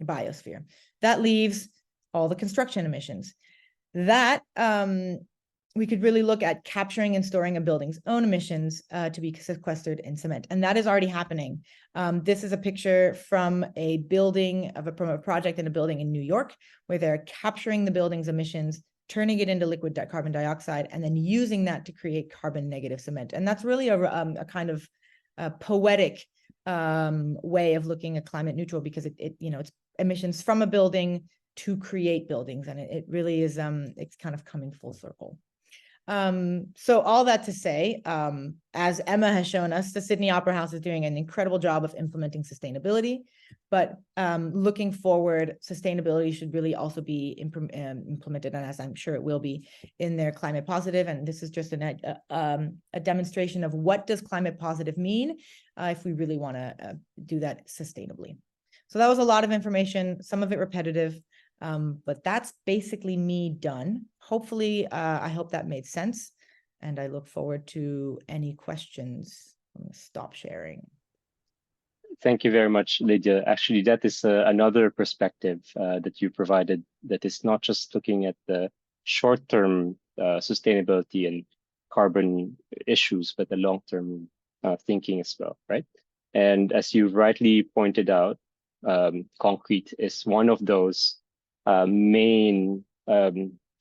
biosphere. That leaves all the construction emissions. That we could really look at capturing and storing a building's own emissions to be sequestered in cement. And that is already happening. This is a picture from a building, from a project in a building in New York, where they're capturing the building's emissions, turning it into liquid carbon dioxide, and then using that to create carbon negative cement. And that's really a kind of poetic way of looking at climate neutral, because it's emissions from a building to create buildings. And it really is, it's kind of coming full circle. So all that to say, as Emma has shown us, the Sydney Opera House is doing an incredible job of implementing sustainability, but looking forward, sustainability should really also be implemented, and as I'm sure it will be, in their climate positive. And this is just a demonstration of what does climate positive mean if we really want to do that sustainably. So that was a lot of information, some of it repetitive. But that's basically me done. Hopefully, I hope that made sense, and I look forward to any questions. I'm going to stop sharing. Thank you very much, Lydia. Actually, that is another perspective that you provided, that is not just looking at the short-term sustainability and carbon issues, but the long-term thinking as well, right? And as you rightly pointed out, concrete is one of those main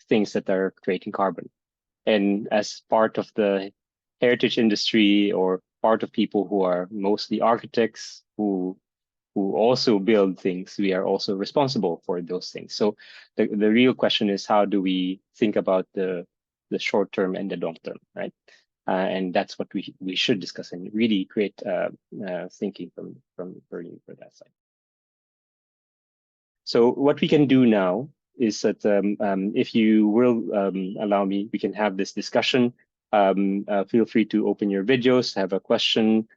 things that are creating carbon. And as part of the heritage industry, or part of people who are mostly architects who also build things, we are also responsible for those things. So the real question is, how do we think about the short term and the long term, right? And that's what we should discuss and really create thinking from that side. So what we can do now is that if you will allow me, we can have this discussion. Feel free to open your videos, have a question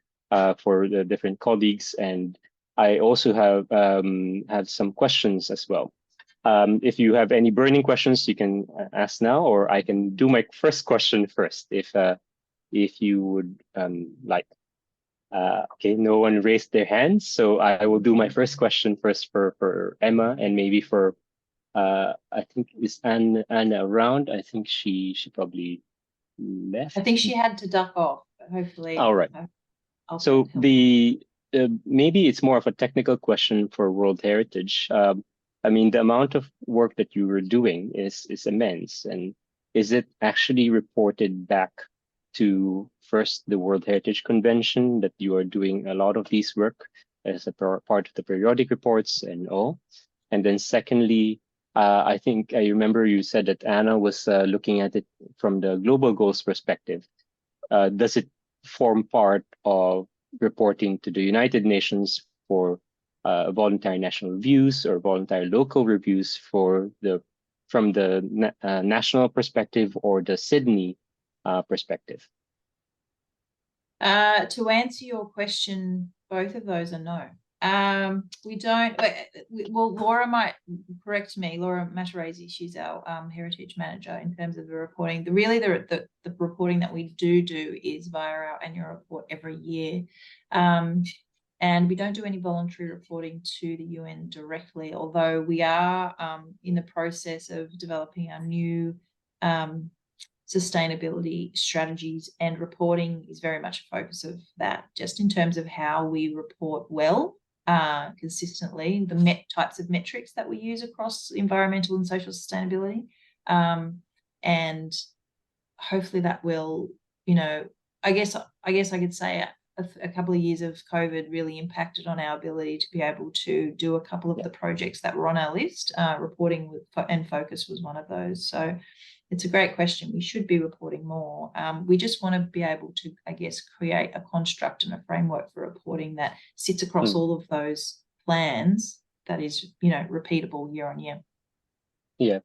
for the different colleagues. And I also have some questions as well. If you have any burning questions, you can ask now, or I can do my first question first, if you would like. Okay, no one raised their hands, so I will do my first question first for Emma, and maybe for I think, is Anna around? I think she probably left. I think she had to duck off, but hopefully. All right. So maybe it's more of a technical question for World Heritage. I mean, the amount of work that you were doing is immense, and is it actually reported back to first the World Heritage Convention that you are doing a lot of these work as a part of the periodic reports and all? And then secondly, I think I remember you said that Anna was looking at it from the global goals perspective. Does it form part of reporting to the United Nations for voluntary national reviews or voluntary local reviews from the national perspective or the Sydney perspective? To answer your question, both of those are no. We don't. Well, Laura might correct me. Laura Matarese, she's our heritage manager in terms of the reporting. The reporting that we do is via our annual report every year, and we don't do any voluntary reporting to the UN directly. Although we are in the process of developing our new sustainability strategies, and reporting is very much a focus of that, just in terms of how we report well, consistently, the types of metrics that we use across environmental and social sustainability, and hopefully that will, I guess I could say a couple of years of COVID really impacted on our ability to be able to do a couple of the projects that were on our list. Reporting and focus was one of those. So it's a great question. We should be reporting more. We just want to be able to, I guess, create a construct and a framework for reporting that sits across all of those plans, that is, repeatable year on year. Yeah.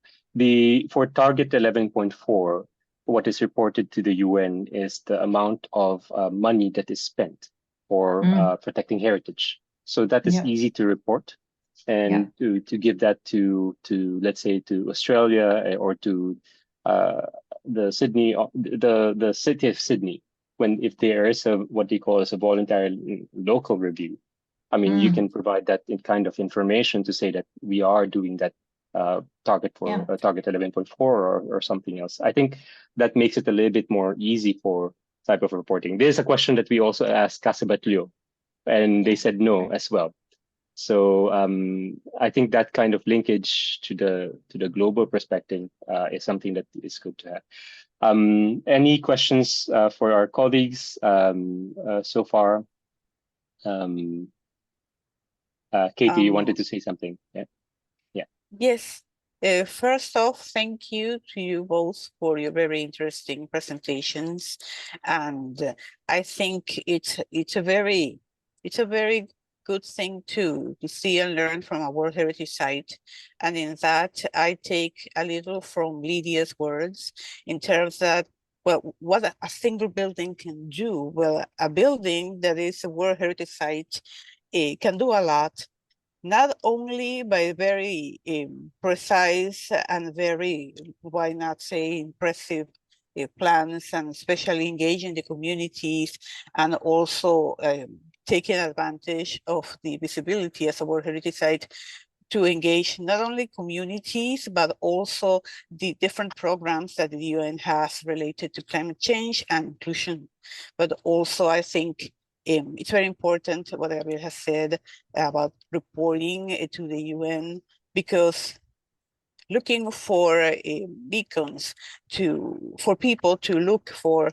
For target 11.4, what is reported to the UN is the amount of money that is spent for protecting heritage. So that is easy to report, and to give that to let's say to Australia or to the Sydney, the city of Sydney, if there is what they call as a voluntary local review. I mean, you can provide that kind of information to say that we are doing that target 11.4 or something else. I think that makes it a little bit more easy for type of reporting. There's a question that we also asked Casabatlio, and they said no as well. So I think that kind of linkage to the global perspective is something that is good to have. Any questions for our colleagues so far? Katie, you wanted to say something? Yeah. Yes. First off, thank you to you both for your very interesting presentations, and I think it's a very good thing to see and learn from a World Heritage Site, and in that I take a little from Lydia's words in terms that, well, what a single building can do. Well, a building that is a World Heritage Site can do a lot, not only by very precise and very, why not say, impressive plans, and especially engaging the communities, and also taking advantage of the visibility as a World Heritage Site to engage not only communities, but also the different programs that the UN has related to climate change and inclusion. But also, I think it's very important what Gabriel has said about reporting to the UN, because looking for beacons for people to look for,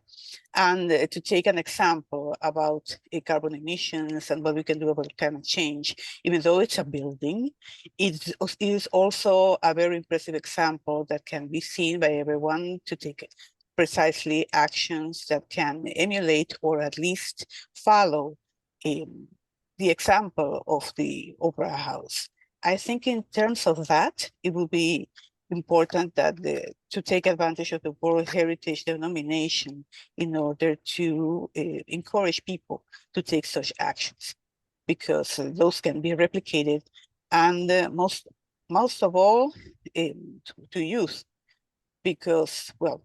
and to take an example about carbon emissions and what we can do about climate change. Even though it's a building, it is also a very impressive example that can be seen by everyone to take precisely actions that can emulate or at least follow the example of the Opera House. I think in terms of that, it will be important that to take advantage of the World Heritage denomination in order to encourage people to take such actions, because those can be replicated, and most of all to youth, because, well,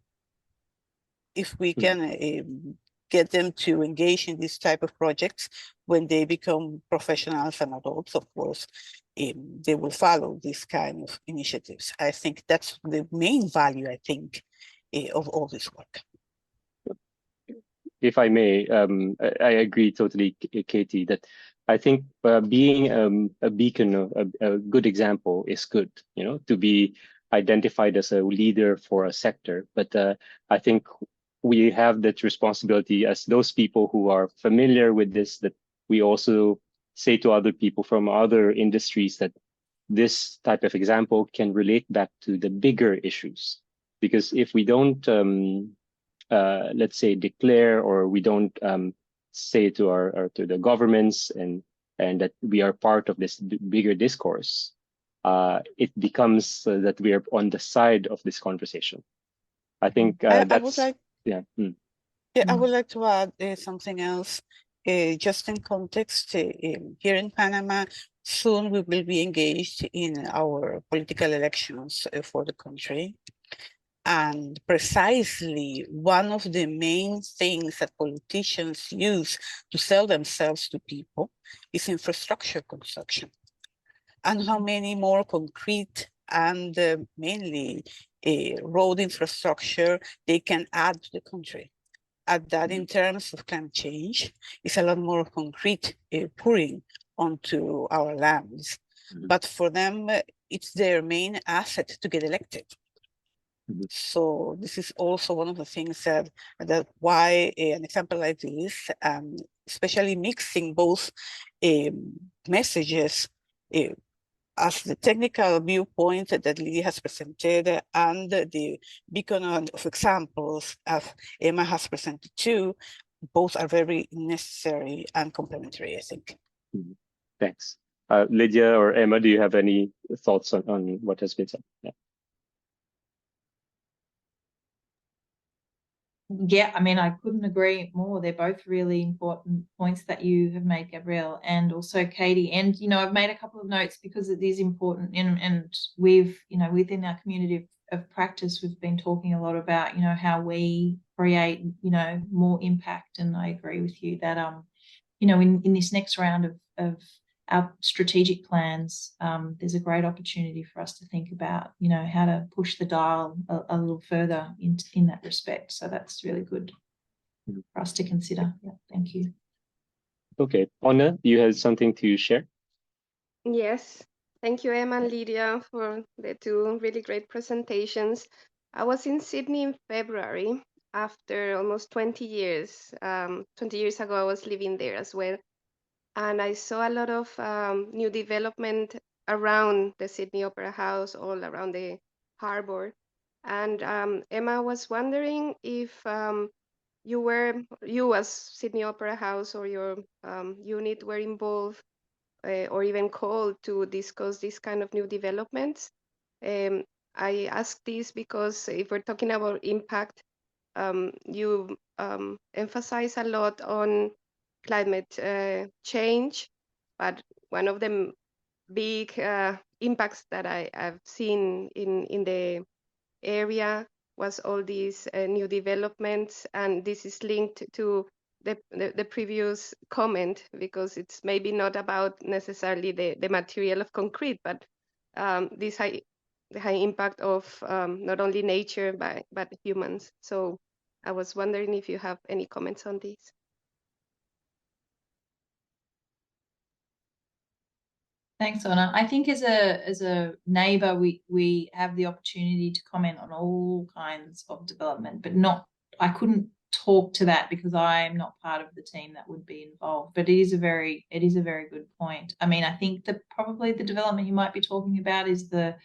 if we can get them to engage in this type of projects when they become professionals and adults, of course, they will follow this kind of initiatives. I think that's the main value, I think, of all this work. If I may, I agree totally, Katie, that I think being a beacon, a good example is good, to be identified as a leader for a sector. But I think we have that responsibility as those people who are familiar with this, that we also say to other people from other industries that this type of example can relate back to the bigger issues. Because if we don't, let's say, declare, or we don't say to the governments and that we are part of this bigger discourse, it becomes that we are on the side of this conversation. I think that's I would like to add something else, just in context. Here in Panama, soon we will be engaged in our political elections for the country. And precisely one of the main things that politicians use to sell themselves to people is infrastructure construction. And how many more concrete and mainly road infrastructure they can add to the country. At that, in terms of climate change, is a lot more concrete pouring onto our lands. But for them, it's their main asset to get elected. So this is also one of the things that why an example like this, especially mixing both messages, as the technical viewpoint that Lydia has presented and the beacon of examples of Emma has presented too, both are very necessary and complementary, I think. Thanks. Lydia or Emma, do you have any thoughts on what has been said? Yeah, I mean, I couldn't agree more. They're both really important points that you have made, Gabriel, and also Katie. And, I've made a couple of notes because it is important. And we've, within our community of practice, we've been talking a lot about, how we create, more impact. And I agree with you that, in this next round of our strategic plans, there's a great opportunity for us to think about, you know, how to push the dial a little further in that respect. So that's really good for us to consider. Yeah, thank you. Okay, Anna, you had something to share? Yes, thank you, Emma and Lydia, for the two really great presentations. I was in Sydney in February after almost 20 years. 20 years ago, I was living there as well. And I saw a lot of new development around the Sydney Opera House, all around the harbor. And Emma was wondering if you as Sydney Opera House or your unit were involved or even called to discuss this kind of new developments. I ask this because if we're talking about impact, you emphasize a lot on climate change, but one of the big impacts that I've seen in the area was all these new developments, and this is linked to the previous comment, because it's maybe not about necessarily the material of concrete, but the high impact of not only nature but humans. So I was wondering if you have any comments on this. Thanks, Anna. I think as a neighbour, we have the opportunity to comment on all kinds of development, but I couldn't talk to that because I'm not part of the team that would be involved. But it is a very good point. I mean, I think probably the development you might be talking about is the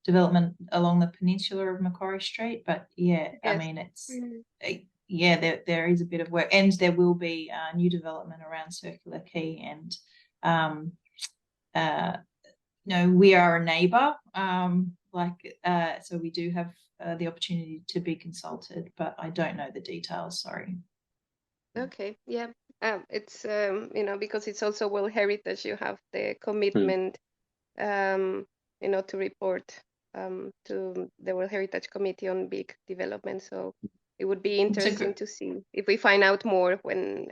development along the peninsula of Macquarie Street. But yeah, yes. I mean, it's yeah, there is a bit of work, and there will be new development around Circular Quay and. You know, we are a neighbour, so we do have the opportunity to be consulted, but I don't know the details. Sorry. Okay, yeah, it's you know, because it's also World Heritage, you have the commitment, you know, to report to the World Heritage Committee on big development. So it would be interesting to see if we find out more when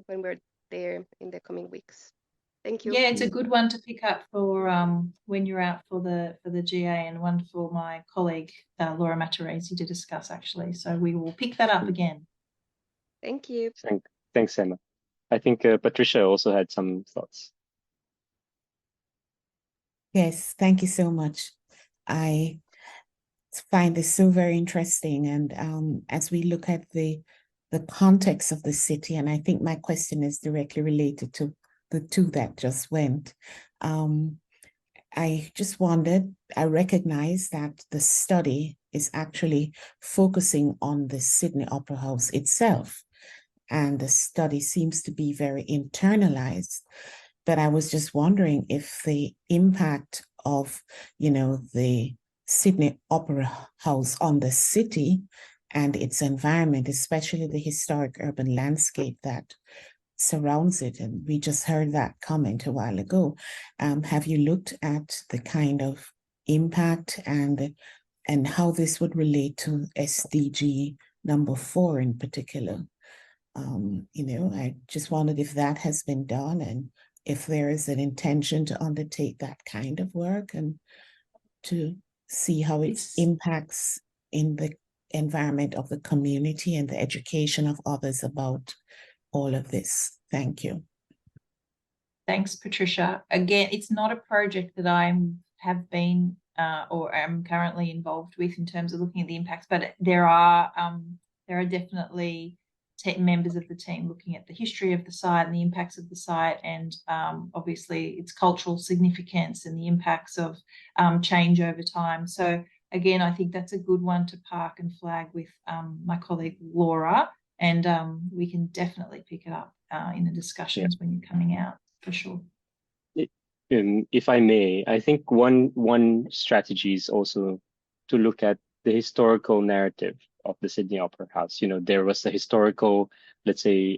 we're there in the coming weeks. Thank you. Yeah, it's a good one to pick up for when you're out for the GA, and one for my colleague Laura Matarese to discuss, actually. So we will pick that up again. Thank you. Thanks, Emma. I think Patricia also had some thoughts. Yes, thank you so much. I find this so very interesting, and as we look at the context of the city, and I think my question is directly related to the two that just went. I just wondered, I recognize that the study is actually focusing on the Sydney Opera House itself, and the study seems to be very internalized. But I was just wondering if the impact of, you know, the Sydney Opera House on the city and its environment, especially the historic urban landscape that surrounds it, and we just heard that comment a while ago. Have you looked at the kind of impact and how this would relate to SDG number 4 in particular? You know, I just wondered if that has been done, and if there is an intention to undertake that kind of work and to see how it impacts in the environment of the community and the education of others about all of this. Thank you. Thanks, Patricia. Again, it's not a project that I have been or am currently involved with in terms of looking at the impacts, but there are definitely members of the team looking at the history of the site and the impacts of the site, and obviously its cultural significance and the impacts of change over time. So again, I think that's a good one to park and flag with my colleague Laura, and we can definitely pick it up in the discussions when you're coming out, for sure. If I may, I think one strategy is also to look at the historical narrative of the Sydney Opera House. You know, there was a historical, let's say,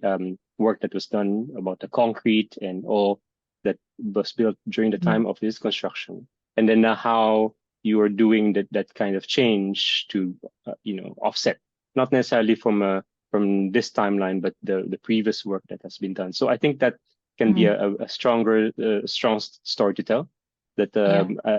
work that was done about the concrete and all that was built during the time of this construction, and then how you are doing that kind of change to, you know, offset, not necessarily from this timeline, but the previous work that has been done. So I think that can be a stronger, strong story to tell. That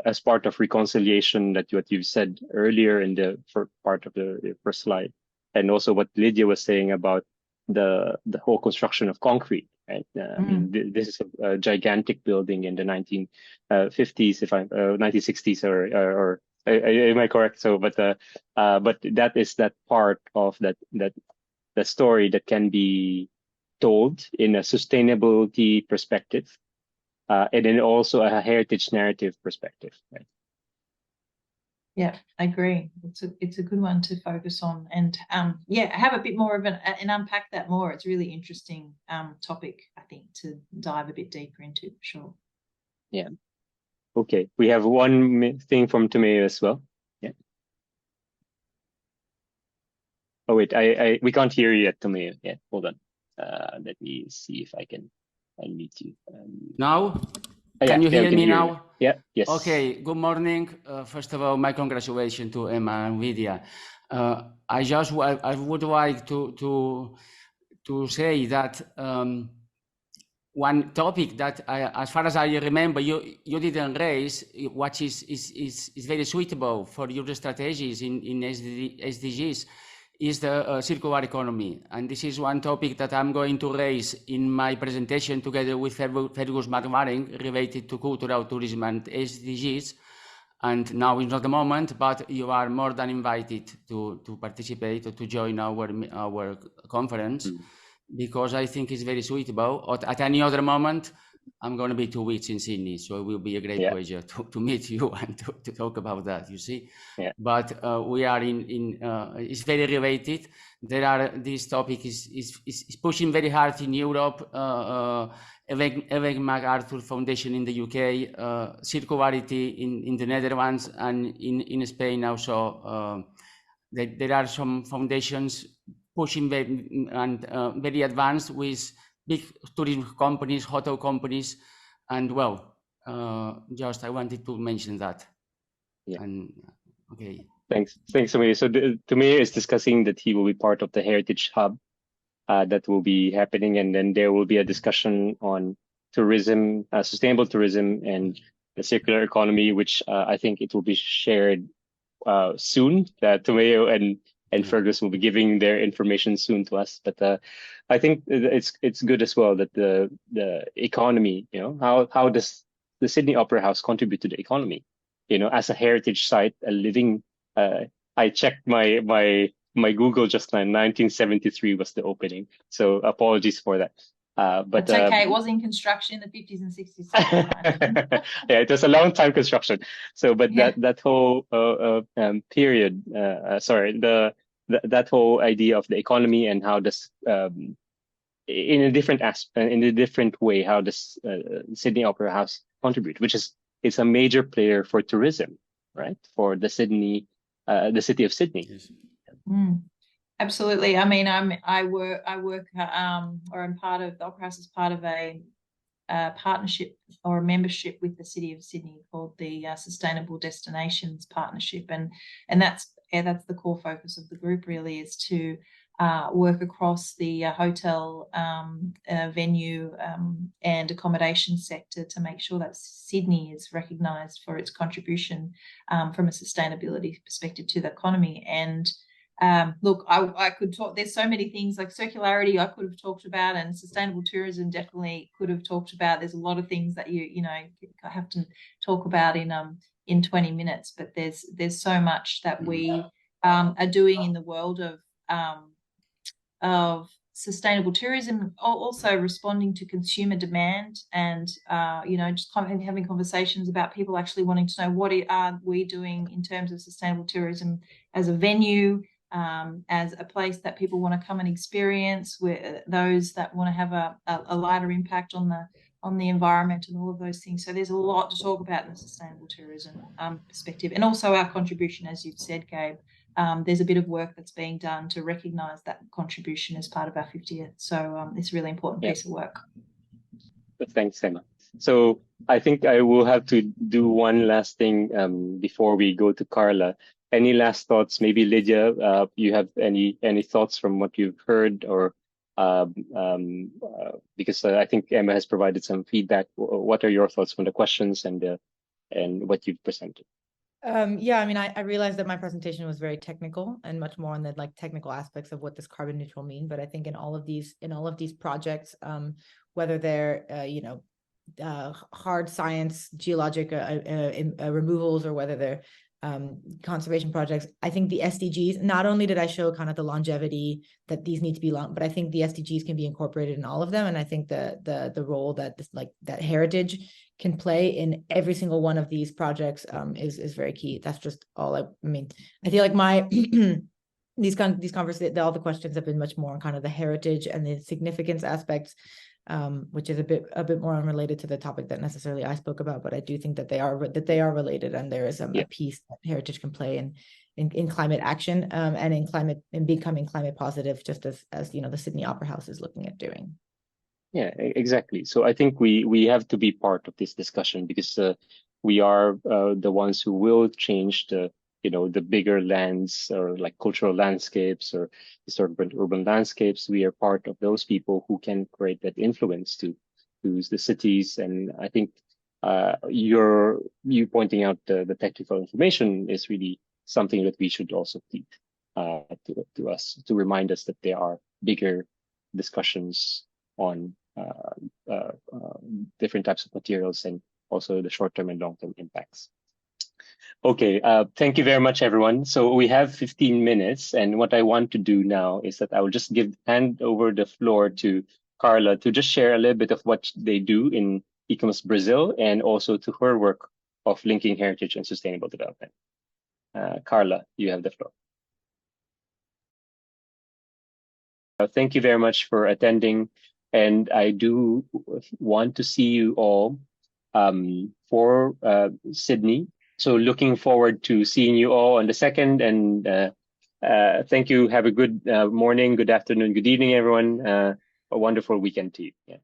as part of reconciliation, that what you've said earlier in the first part of the first slide, and also what Lydia was saying about the whole construction of concrete. Right? I mean, this is a gigantic building in the 1950s, 1960s, or am I correct? So, but that is that part of that story that can be told in a sustainability perspective, and then also a heritage narrative perspective. Right? Yeah, I agree. It's a good one to focus on, and have a bit more of and unpack that more. It's a really interesting topic, I think, to dive a bit deeper into, for sure. Yeah. Okay, we have one thing from Tomeo as well. Yeah. Oh wait, we can't hear you yet, Tomeo. Yeah, hold on. Let me see if I can unmute you. Now? Can you hear me now? Yeah, yes. Okay, good morning. First of all, my congratulations to Emma and Lydia. I would like to say that one topic that, as far as I remember, you didn't raise, what is very suitable for your strategies in SDGs, is the circular economy. And this is one topic that I'm going to raise in my presentation together with Fergus McLaren related to cultural tourism and SDGs. And now is not the moment, but you are more than invited to participate or to join our conference, because I think it's very suitable. At any other moment, I'm going to be 2 weeks in Sydney, so it will be a great pleasure to meet you and to talk about that, you see. Yeah. But we are it's very related. This topic is pushing very hard in Europe. Ellen MacArthur Foundation in the UK, circularity in the Netherlands, and in Spain also. There are some foundations pushing very advanced with big tourism companies, hotel companies, and just I wanted to mention that. Yeah. And okay. Thanks, Tomeo. So Tomeo is discussing that he will be part of the Heritage Hub that will be happening, and then there will be a discussion on tourism, sustainable tourism, and the circular economy, which I think it will be shared soon. Tomeo and Fergus will be giving their information soon to us. But I think it's good as well that the economy, how does the Sydney Opera House contribute to the economy? As a heritage site, a living. I checked my Google just now. 1973 was the opening, so apologies for that. But it's okay. It was in construction in the 50s and 60s. Yeah, it was a long time construction. So, but that whole period, that whole idea of the economy and how does in a different aspect, in a different way, how does Sydney Opera House contribute? Which is it's a major player for tourism, right? For the city of Sydney. Yes. Absolutely. I mean, I work, or I'm part of the Opera House is part of a partnership or a membership with the City of Sydney called the Sustainable Destinations Partnership, and that's the core focus of the group. Really, is to work across the hotel, venue, and accommodation sector to make sure that Sydney is recognised for its contribution from a sustainability perspective to the economy. And look, I could talk, there's so many things like circularity I could have talked about, and sustainable tourism definitely could have talked about. There's a lot of things that you have to talk about in 20 minutes, but there's so much that we are doing in the world of sustainable tourism, also responding to consumer demand, and just having conversations about people actually wanting to know what are we doing in terms of sustainable tourism as a venue, as a place that people want to come and experience, where those that want to have a lighter impact on the environment and all of those things. So there's a lot to talk about in the sustainable tourism perspective, and also our contribution, as you've said, Gabe. There's a bit of work that's being done to recognise that contribution as part of our 50th. So it's a really important piece of work. Thanks, Emma. So I think I will have to do one last thing before we go to Carla. Any last thoughts? Maybe Lydia, you have any thoughts from what you've heard, or because I think Emma has provided some feedback. What are your thoughts on the questions and what you've presented? Yeah, I mean, I realized that my presentation was very technical and much more on the like technical aspects of what does carbon neutral mean. But I think in all of these projects, whether they're hard science, geologic removals, or whether they're conservation projects, I think the SDGs, not only did I show kind of the longevity that these need to be long, but I think the SDGs can be incorporated in all of them. And I think the role that this, like that heritage can play in every single one of these projects is very key. That's just all I mean. I feel like my these conversations, all the questions have been much more on kind of the heritage and the significance aspects, which is a bit more unrelated to the topic that necessarily I spoke about, but I do think that they are related, and there is a piece that heritage can play in climate action, and in becoming climate positive, just as you know, the Sydney Opera House is looking at doing. Yeah, exactly. So I think we have to be part of this discussion, because we are the ones who will change the bigger lands, or like cultural landscapes or historic urban landscapes. We are part of those people who can create that influence to the cities. And I think you pointing out the technical information is really something that we should also feed to us, to remind us that there are bigger discussions on different types of materials, and also the short-term and long-term impacts. Okay, thank you very much, everyone. So we have 15 minutes, and what I want to do now is that I will just hand over the floor to Carla to just share a little bit of what they do in ICOMOS Brazil, and also to her work of linking heritage and sustainable development. Carla, you have the floor. Thank you very much for attending, and I do want to see you all for Sydney. So looking forward to seeing you all on the 2nd, and thank you. Have a good morning, good afternoon, good evening, everyone. A wonderful weekend to you. Yeah.